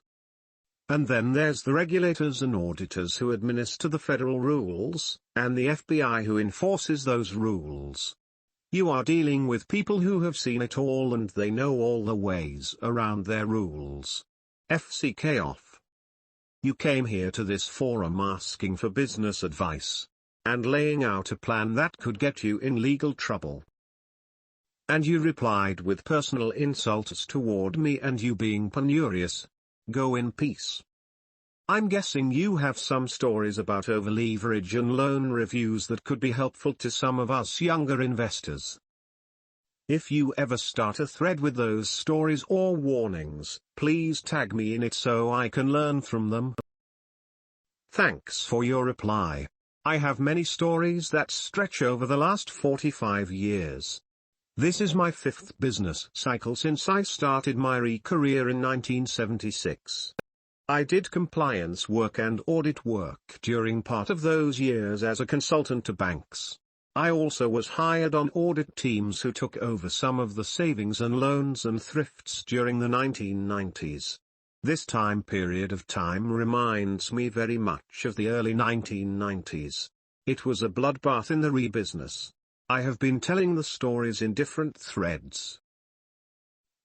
Speaker 1: And then there's the regulators and auditors who administer the federal rules, and the FBI who enforces those rules. You are dealing with people who have seen it all and they know all the ways around their rules. FCK off. You came here to this forum asking for business advice, and laying out a plan that could get you in legal trouble. And you replied with personal insults toward me and you being penurious. Go in peace. I'm guessing you have some stories about over-leverage and loan reviews that could be helpful to some of us younger investors. If you ever start a thread with those stories or warnings, please tag me in it so I can learn from them. Thanks for your reply. I have many stories that stretch over the last 45 years. This is my 5th business cycle since I started my career in 1976. I did compliance work and audit work during part of those years as a consultant to banks. I also was hired on audit teams who took over some of the savings and loans and thrifts during the 1990s. This time period of time reminds me very much of the early 1990s. It was a bloodbath in the business. I have been telling the stories in different threads.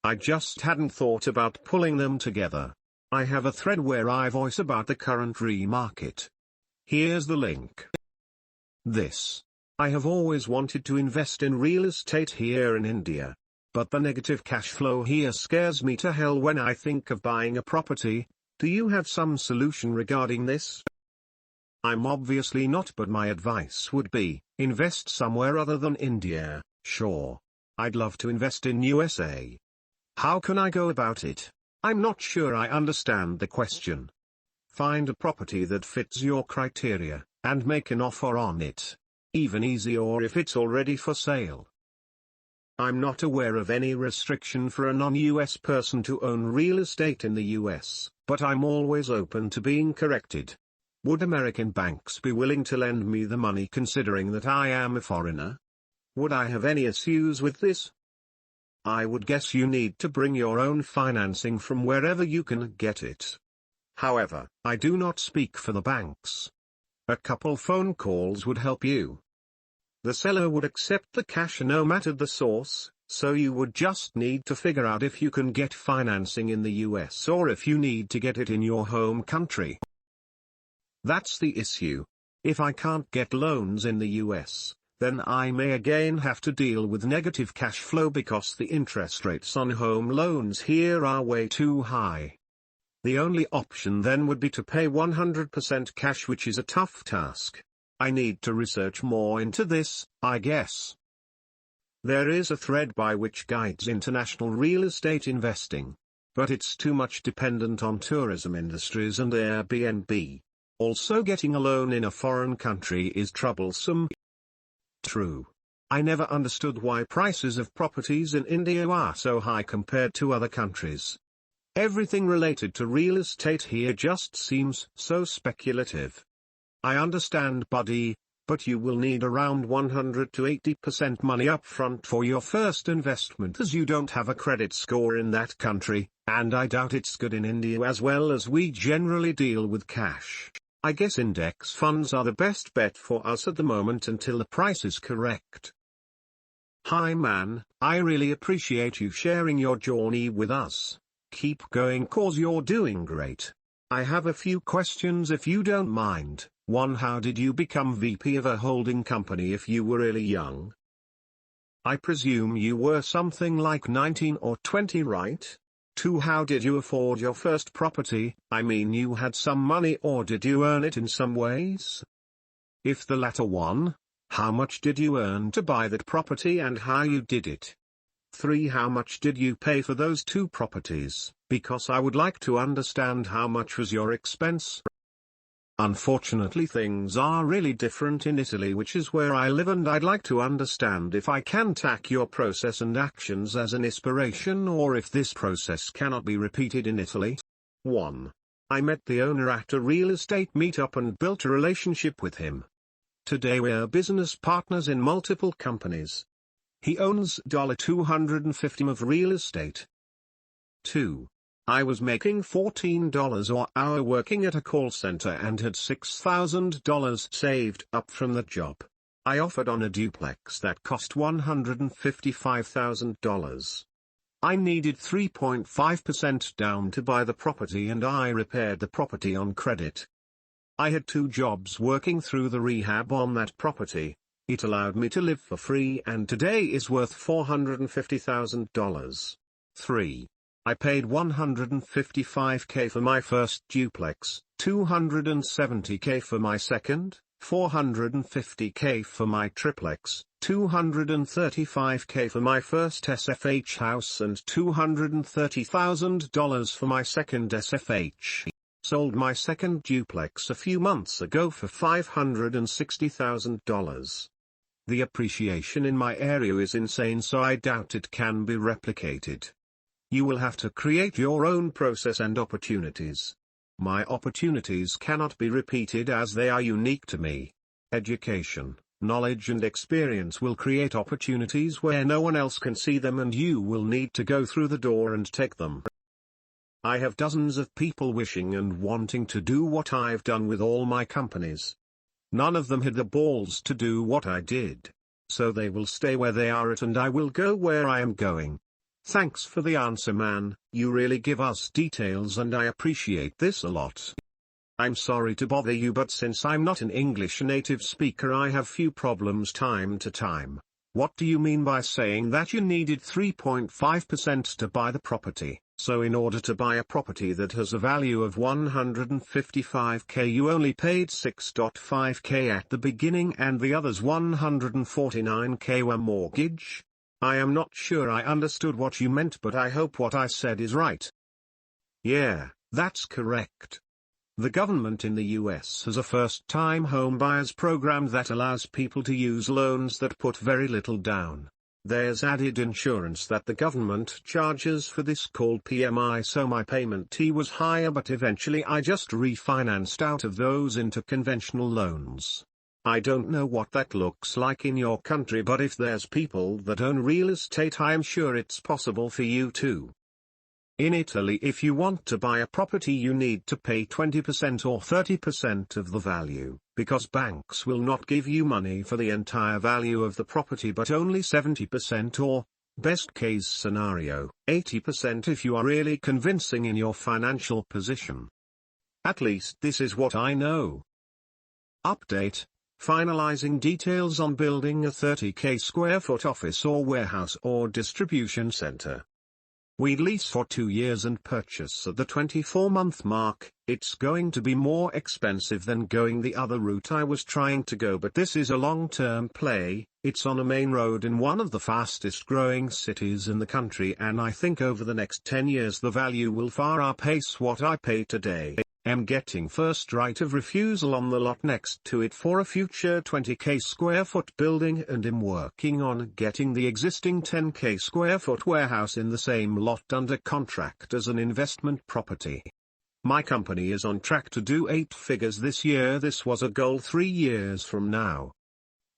Speaker 1: I just hadn't thought about pulling them together. I have a thread where I voice about the current market. Here's the link. I have always wanted to invest in real estate here in India. But the negative cash flow here scares me to hell when I think of buying a property. Do you have some solution regarding this? I'm obviously not, but my advice would be, invest somewhere other than India. Sure. I'd love to invest in USA. How can I go about it? I'm not sure I understand the question. Find a property that fits your criteria, and make an offer on it. Even easy or if it's already for sale. I'm not aware of any restriction for a non-US person to own real estate in the US, but I'm always open to being corrected. Would American banks be willing to lend me the money considering that I am a foreigner? Would I have any issues with this? I would guess you need to bring your own financing from wherever you can get it. However, I do not speak for the banks. A couple phone calls would help you. The seller would accept the cash no matter the source, so you would just need to figure out if you can get financing in the US or if you need to get it in your home country. That's the issue. If I can't get loans in the US, then I may again have to deal with negative cash flow because the interest rates on home loans here are way too high. The only option then would be to pay 100% cash, which is a tough task. I need to research more into this, I guess. There is a thread by which guides international real estate investing. But it's too much dependent on tourism industries and Airbnb. Also, getting a loan in a foreign country is troublesome. True. I never understood why prices of properties in India are so high compared to other countries. Everything related to real estate here just seems so speculative. I understand, buddy, but you will need around 100 to 80% money up front for your first investment, as you don't have a credit score in that country, and I doubt it's good in India as well, as we generally deal with cash. I guess index funds are the best bet for us at the moment until the price is correct. Hi man, I really appreciate you sharing your journey with us. Keep going, cause you're doing great. I have a few questions if you don't mind. 1. How did you become VP of a holding company if you were really young? I presume you were something like 19 or 20, right? 2. How did you afford your first property? I mean, you had some money, or did you earn it in some ways? If the latter one, how much did you earn to buy that property and how you did it? 3. How much did you pay for those 2 properties? Because I would like to understand how much was your expense. Unfortunately, things are really different in Italy, which is where I live, and I'd like to understand if I can take your process and actions as an inspiration, or if this process cannot be repeated in Italy. 1. I met the owner at a real estate meetup and built a relationship with him. Today we're business partners in multiple companies. He owns $250 of real estate. 2. I was making $14 an hour working at a call center and had $6,000 saved up from the job. I offered on a duplex that cost $155,000. I needed 3.5% down to buy the property, and I repaired the property on credit. I had 2 jobs working through the rehab on that property. It allowed me to live for free and today is worth $450,000. 3. I paid $155K for my first duplex, $270K for my second, $450K for my triplex, $235K for my first SFH house and $230,000 for my second SFH. Sold my second duplex a few months ago for $560,000. The appreciation in my area is insane, so I doubt it can be replicated. You will have to create your own process and opportunities. My opportunities cannot be repeated as they are unique to me. Education, knowledge and experience will create opportunities where no one else can see them, and you will need to go through the door and take them. I have dozens of people wishing and wanting to do what I've done with all my companies. None of them had the balls to do what I did. So they will stay where they are at, and I will go where I am going. Thanks for the answer, man. You really give us details and I appreciate this a lot. I'm sorry to bother you, but since I'm not an English native speaker, I have few problems time to time. What do you mean by saying that you needed 3.5% to buy the property? So in order to buy a property that has a value of $155K, you only paid $6.5K at the beginning and the others $149K were mortgage? I am not sure I understood what you meant, but I hope what I said is right. Yeah, that's correct. The government in the US has a first-time home buyers program that allows people to use loans that put very little down. There's added insurance that the government charges for this called PMI, so my payment was higher, but eventually I just refinanced out of those into conventional loans. I don't know what that looks like in your country, but if there's people that own real estate, I am sure it's possible for you too. In Italy, if you want to buy a property, you need to pay 20% or 30% of the value, because banks will not give you money for the entire value of the property but only 70% or, best case scenario, 80% if you are really convincing in your financial position. At least this is what I know. Update. Finalizing details on building a 30K square foot office or warehouse or distribution center. We lease for 2 years and purchase at the 24-month mark. It's going to be more expensive than going the other route I was trying to go, but this is a long-term play. It's on a main road in one of the fastest growing cities in the country, and I think over the next 10 years the value will far outpace what I pay today. I'm getting first right of refusal on the lot next to it for a future 20K square foot building, and am working on getting the existing 10K square foot warehouse in the same lot under contract as an investment property. My company is on track to do 8 figures this year. This was a goal 3 years from now.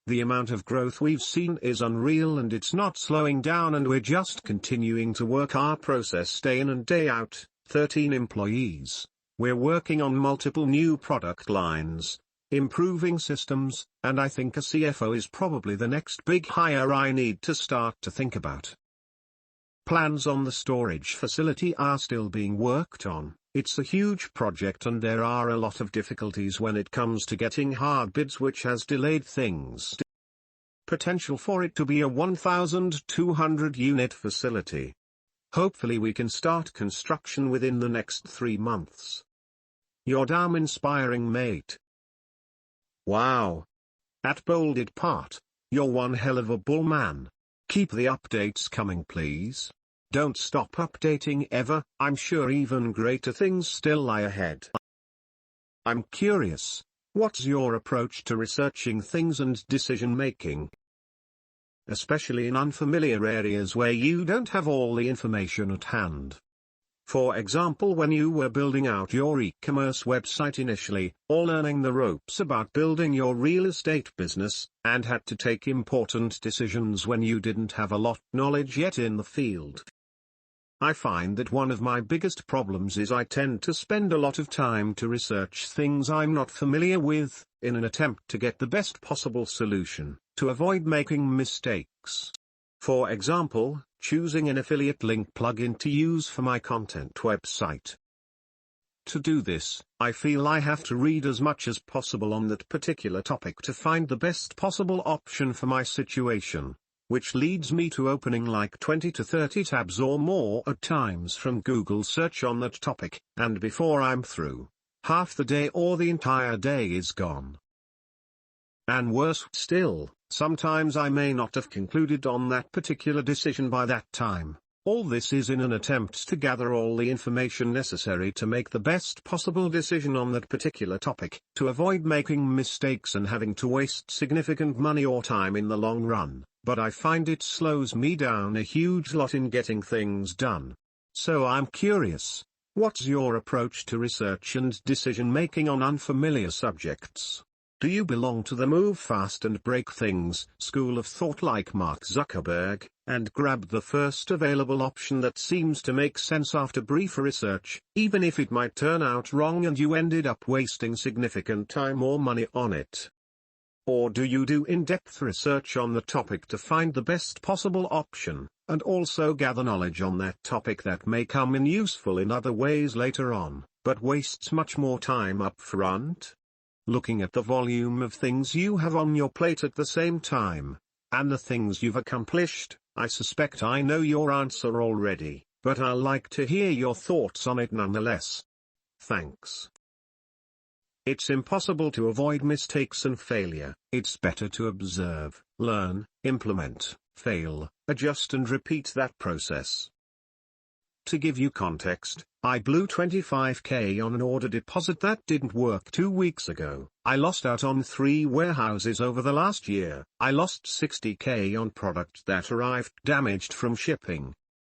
Speaker 1: The amount of growth we've seen is unreal, and it's not slowing down, and we're just continuing to work our process day in and day out. 13 employees. We're working on multiple new product lines, improving systems, and I think a CFO is probably the next big hire I need to start to think about. Plans on the storage facility are still being worked on. It's a huge project and there are a lot of difficulties when it comes to getting hard bids, which has delayed things. Potential for it to be a 1,200 unit facility. Hopefully we can start construction within the next 3 months. Your damn inspiring, mate. Wow. At bolded part, you're one hell of a bull man. Keep the updates coming, please. Don't stop updating ever. I'm sure even greater things still lie ahead. I'm curious, what's your approach to researching things and decision making? Especially in unfamiliar areas where you don't have all the information at hand. For example, when you were building out your e-commerce website initially, or learning the ropes about building your real estate business, and had to take important decisions when you didn't have a lot of knowledge yet in the field. I find that one of my biggest problems is I tend to spend a lot of time to research things I'm not familiar with, in an attempt to get the best possible solution, to avoid making mistakes. For example, choosing an affiliate link plugin to use for my content website. To do this, I feel I have to read as much as possible on that particular topic to find the best possible option for my situation, which leads me to opening like 20 to 30 tabs or more at times from Google search on that topic, and before I'm through, half the day or the entire day is gone. And worse still, sometimes I may not have concluded on that particular decision by that time. All this is in an attempt to gather all the information necessary to make the best possible decision on that particular topic, to avoid making mistakes and having to waste significant money or time in the long run, but I find it slows me down a huge lot in getting things done. So I'm curious, what's your approach to research and decision making on unfamiliar subjects? Do you belong to the move fast and break things school of thought like Mark Zuckerberg, and grab the first available option that seems to make sense after brief research, even if it might turn out wrong and you ended up wasting significant time or money on it? Or do you do in-depth research on the topic to find the best possible option, and also gather knowledge on that topic that may come in useful in other ways later on, but wastes much more time up front? Looking at the volume of things you have on your plate at the same time, and the things you've accomplished, I suspect I know your answer already, but I'll like to hear your thoughts on it nonetheless. Thanks. It's impossible to avoid mistakes and failure. It's better to observe, learn, implement, fail, adjust and repeat that process. To give you context, I blew $25,000 on an order deposit that didn't work 2 weeks ago. I lost out on 3 warehouses over the last year. I lost $60,000 on product that arrived damaged from shipping.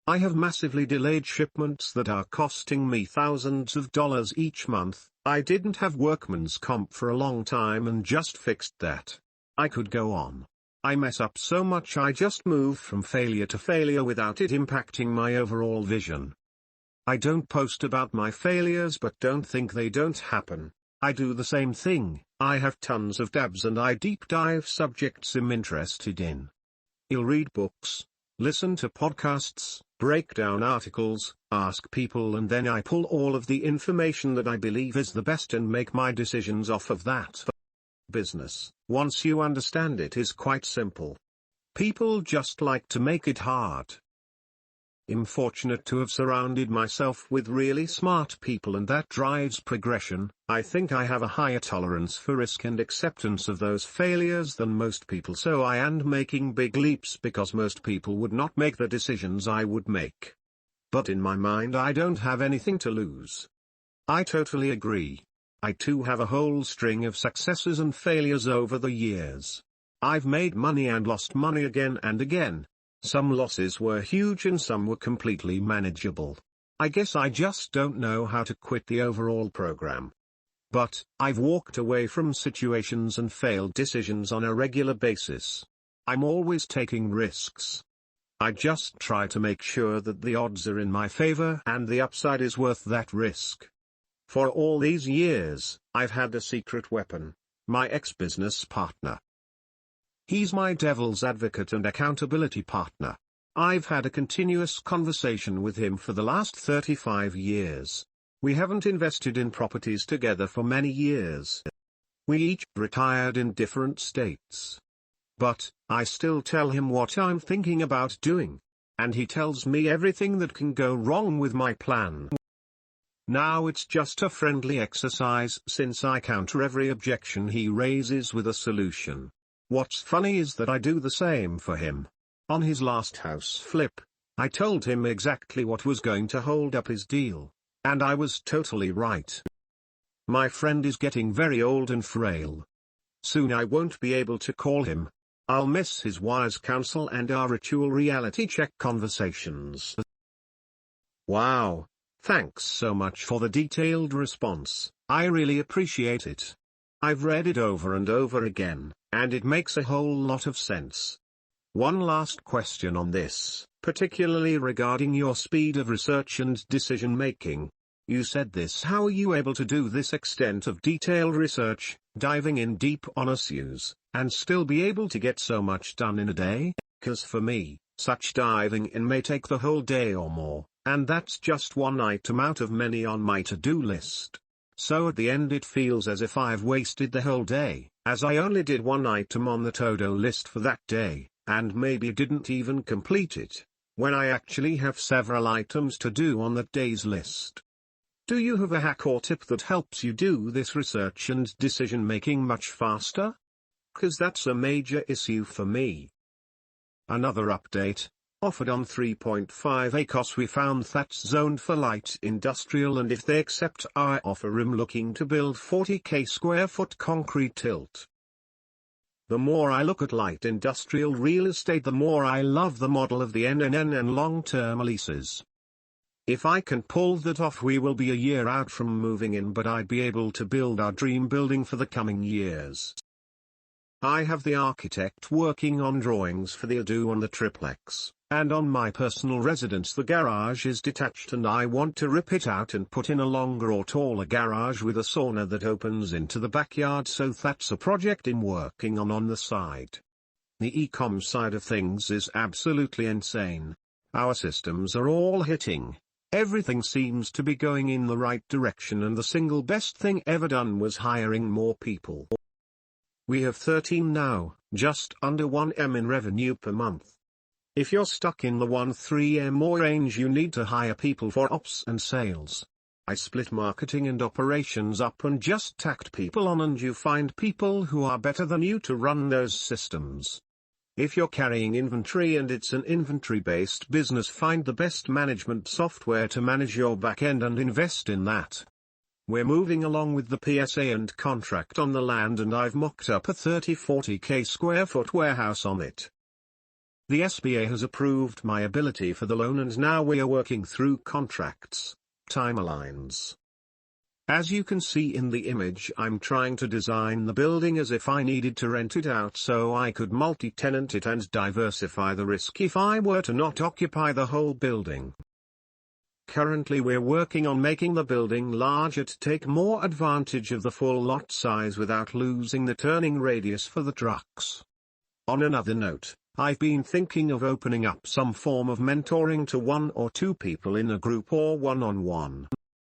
Speaker 1: I have massively delayed shipments that are costing me thousands of dollars each month. I didn't have workman's comp for a long time and just fixed that. I could go on. I mess up so much I just move from failure to failure without it impacting my overall vision. I don't post about my failures but don't think they don't happen. I do the same thing. I have tons of tabs and I deep dive subjects I'm interested in. I'll read books, listen to podcasts, break down articles, ask people and then I pull all of the information that I believe is the best and make my decisions off of that. Business, once you understand it, is quite simple. People just like to make it hard. I'm fortunate to have surrounded myself with really smart people and that drives progression. I think I have a higher tolerance for risk and acceptance of those failures than most people, so I am making big leaps because most people would not make the decisions I would make. But in my mind I don't have anything to lose. I totally agree. I too have a whole string of successes and failures over the years. I've made money and lost money again and again. Some losses were huge and some were completely manageable. I guess I just don't know how to quit the overall program. But, I've walked away from situations and failed decisions on a regular basis. I'm always taking risks. I just try to make sure that the odds are in my favor and the upside is worth that risk. For all these years, I've had a secret weapon, my ex-business partner. He's my devil's advocate and accountability partner. I've had a continuous conversation with him for the last 35 years. We haven't invested in properties together for many years. We each retired in different states. But, I still tell him what I'm thinking about doing. And he tells me everything that can go wrong with my plan. Now it's just a friendly exercise since I counter every objection he raises with a solution. What's funny is that I do the same for him. On his last house flip, I told him exactly what was going to hold up his deal. And I was totally right. My friend is getting very old and frail. Soon I won't be able to call him. I'll miss his wise counsel and our ritual reality check conversations. Wow. Thanks so much for the detailed response, I really appreciate it. I've read it over and over again, and it makes a whole lot of sense. One last question on this, particularly regarding your speed of research and decision making. You said this: how are you able to do this extent of detailed research, diving in deep on issues, and still be able to get so much done in a day? 'Cause for me, such diving in may take the whole day or more. And that's just one item out of many on my to-do list. So at the end it feels as if I've wasted the whole day, as I only did one item on the to-do list for that day, and maybe didn't even complete it, when I actually have several items to do on that day's list. Do you have a hack or tip that helps you do this research and decision making much faster? 'Cause that's a major issue for me. Another update. Offered on 3.5 acres. We found that's zoned for light industrial, and if they accept our offer, I'm looking to build 40k square foot concrete tilt. The more I look at light industrial real estate, the more I love the model of the NNN and long-term leases. If I can pull that off, we will be a year out from moving in, but I'd be able to build our dream building for the coming years. I have the architect working on drawings for the ado on the triplex. And on my personal residence the garage is detached, and I want to rip it out and put in a longer or taller garage with a sauna that opens into the backyard, so that's a project I'm working on the side. The e-com side of things is absolutely insane. Our systems are all hitting. Everything seems to be going in the right direction, and the single best thing ever done was hiring more people. We have 13 now, just under 1M in revenue per month. If you're stuck in the 1-3M or range, you need to hire people for ops and sales. I split marketing and operations up and just tacked people on, and you find people who are better than you to run those systems. If you're carrying inventory and it's an inventory-based business, find the best management software to manage your back end and invest in that. We're moving along with the PSA and contract on the land, and I've mocked up a 30-40k square foot warehouse on it. The SBA has approved my ability for the loan, and now we are working through contracts, timelines. As you can see in the image, I'm trying to design the building as if I needed to rent it out so I could multi-tenant it and diversify the risk if I were to not occupy the whole building. Currently we're working on making the building larger to take more advantage of the full lot size without losing the turning radius for the trucks. On another note, I've been thinking of opening up some form of mentoring to 1 or 2 people in a group or one-on-one.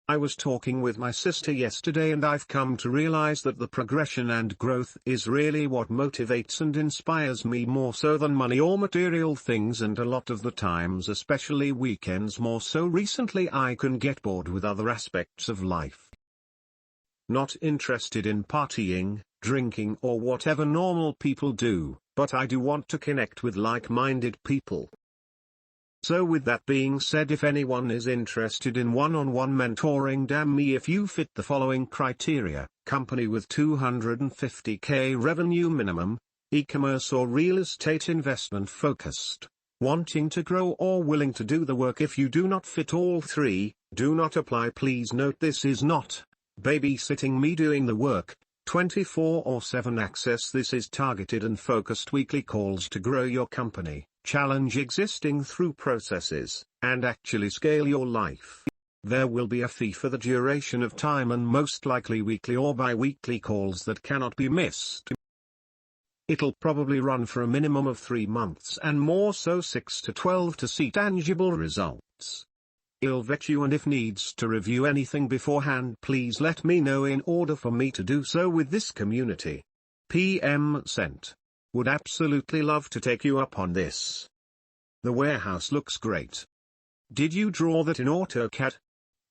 Speaker 1: I was talking with my sister yesterday, and I've come to realize that the progression and growth is really what motivates and inspires me more so than money or material things, and a lot of the times, especially weekends more so recently, I can get bored with other aspects of life. Not interested in partying, drinking or whatever normal people do, but I do want to connect with like-minded people. So with that being said, if anyone is interested in one-on-one mentoring, damn me if you fit the following criteria: company with 250k revenue minimum, e-commerce or real estate investment focused, wanting to grow or willing to do the work. If you do not fit all 3, do not apply. Please note, this is not babysitting me doing the work, 24/7 access. This is targeted and focused weekly calls to grow your company, challenge existing through processes, and actually scale your life. There will be a fee for the duration of time, and most likely weekly or bi-weekly calls that cannot be missed. It'll probably run for a minimum of 3 months and more so 6 to 12 to see tangible results. I'll vet you, and if needs to review anything beforehand, please let me know in order for me to do so with this community. PM sent. Would absolutely love to take you up on this. The warehouse looks great. Did you draw that in AutoCAD?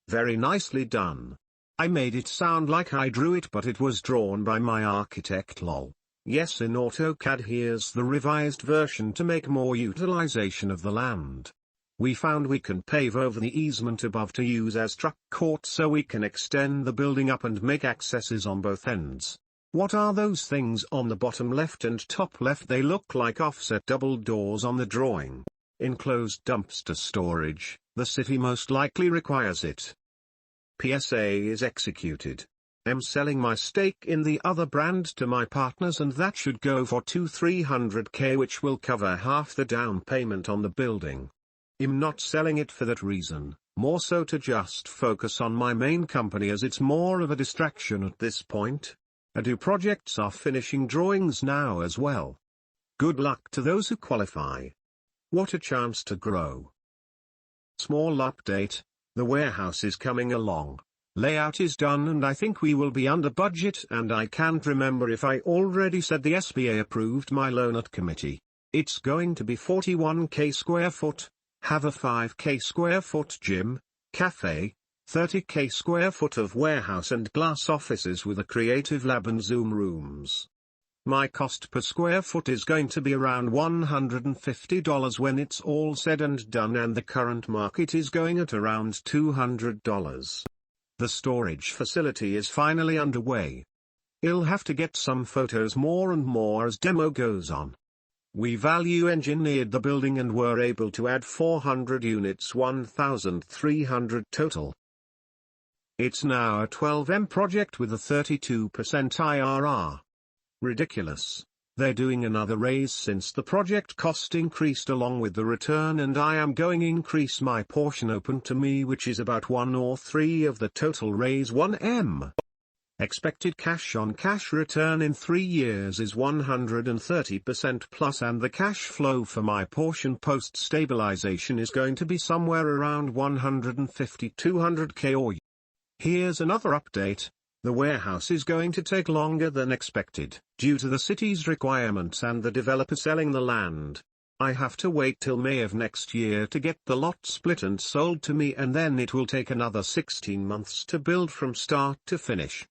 Speaker 1: Very nicely done. I made it sound like I drew it, but it was drawn by my architect lol. Yes, in AutoCAD. Here's the revised version to make more utilization of the land. We found we can pave over the easement above to use as truck court, so we can extend the building up and make accesses on both ends. What are those things on the bottom left and top left? They look like offset double doors on the drawing. Enclosed dumpster storage. The city most likely requires it. PSA is executed. I'm selling my stake in the other brand to my partners, and that should go for $200-300K, which will cover half the down payment on the building. I'm not selling it for that reason, more so to just focus on my main company, as it's more of a distraction at this point. Ado projects are finishing drawings now as well. Good luck to those who qualify. What a chance to grow. Small update, the warehouse is coming along. Layout is done and I think we will be under budget, and I can't remember if I already said the SBA approved my loan at committee. It's going to be 41K square foot, have a 5K square foot gym, cafe, 30K square foot of warehouse and glass offices with a creative lab and Zoom rooms. My cost per square foot is going to be around $150 when it's all said and done, and the current market is going at around $200. The storage facility is finally underway. I'll have to get some photos more and more as demo goes on. We value engineered the building and were able to add 400 units, 1,300 total. It's now a 12M project with a 32% IRR. Ridiculous. They're doing another raise since the project cost increased along with the return, and I am going to increase my portion open to me, which is about 1 or 3 of the total raise 1M. Expected cash on cash return in 3 years is 130% plus, and the cash flow for my portion post stabilization is going to be somewhere around 150-200K or. Here's another update. The warehouse is going to take longer than expected, due to the city's requirements and the developer selling the land. I have to wait till May of next year to get the lot split and sold to me, and then it will take another 16 months to build from start to finish.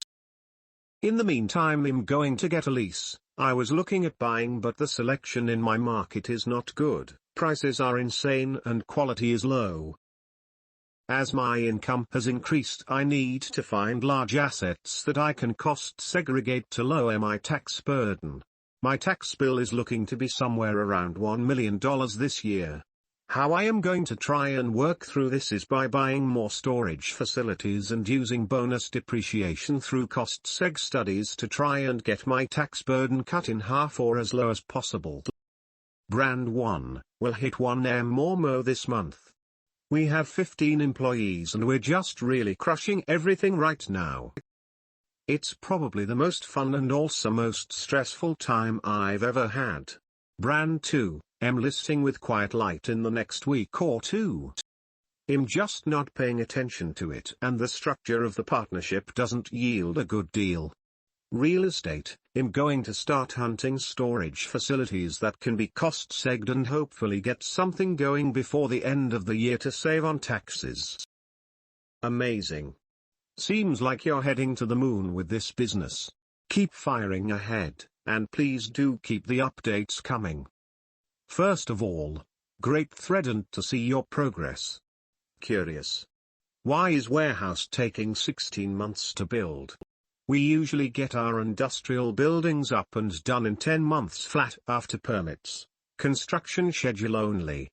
Speaker 1: In the meantime, I'm going to get a lease. I was looking at buying, but the selection in my market is not good, prices are insane and quality is low. As my income has increased, I need to find large assets that I can cost segregate to lower my tax burden. My tax bill is looking to be somewhere around $1 million this year. How I am going to try and work through this is by buying more storage facilities and using bonus depreciation through cost seg studies to try and get my tax burden cut in half or as low as possible. Brand 1 will hit 1M more mo this month. We have 15 employees and we're just really crushing everything right now. It's probably the most fun and also most stressful time I've ever had. Brand 2, I'm listing with Quiet Light in the next week or two. I'm just not paying attention to it, and the structure of the partnership doesn't yield a good deal. Real estate, I'm going to start hunting storage facilities that can be cost segged and hopefully get something going before the end of the year to save on taxes. Amazing. Seems like you're heading to the moon with this business. Keep firing ahead, and please do keep the updates coming. First of all, great thread and to see your progress. Curious. Why is warehouse taking 16 months to build? We usually get our industrial buildings up and done in 10 months flat after permits. Construction schedule only.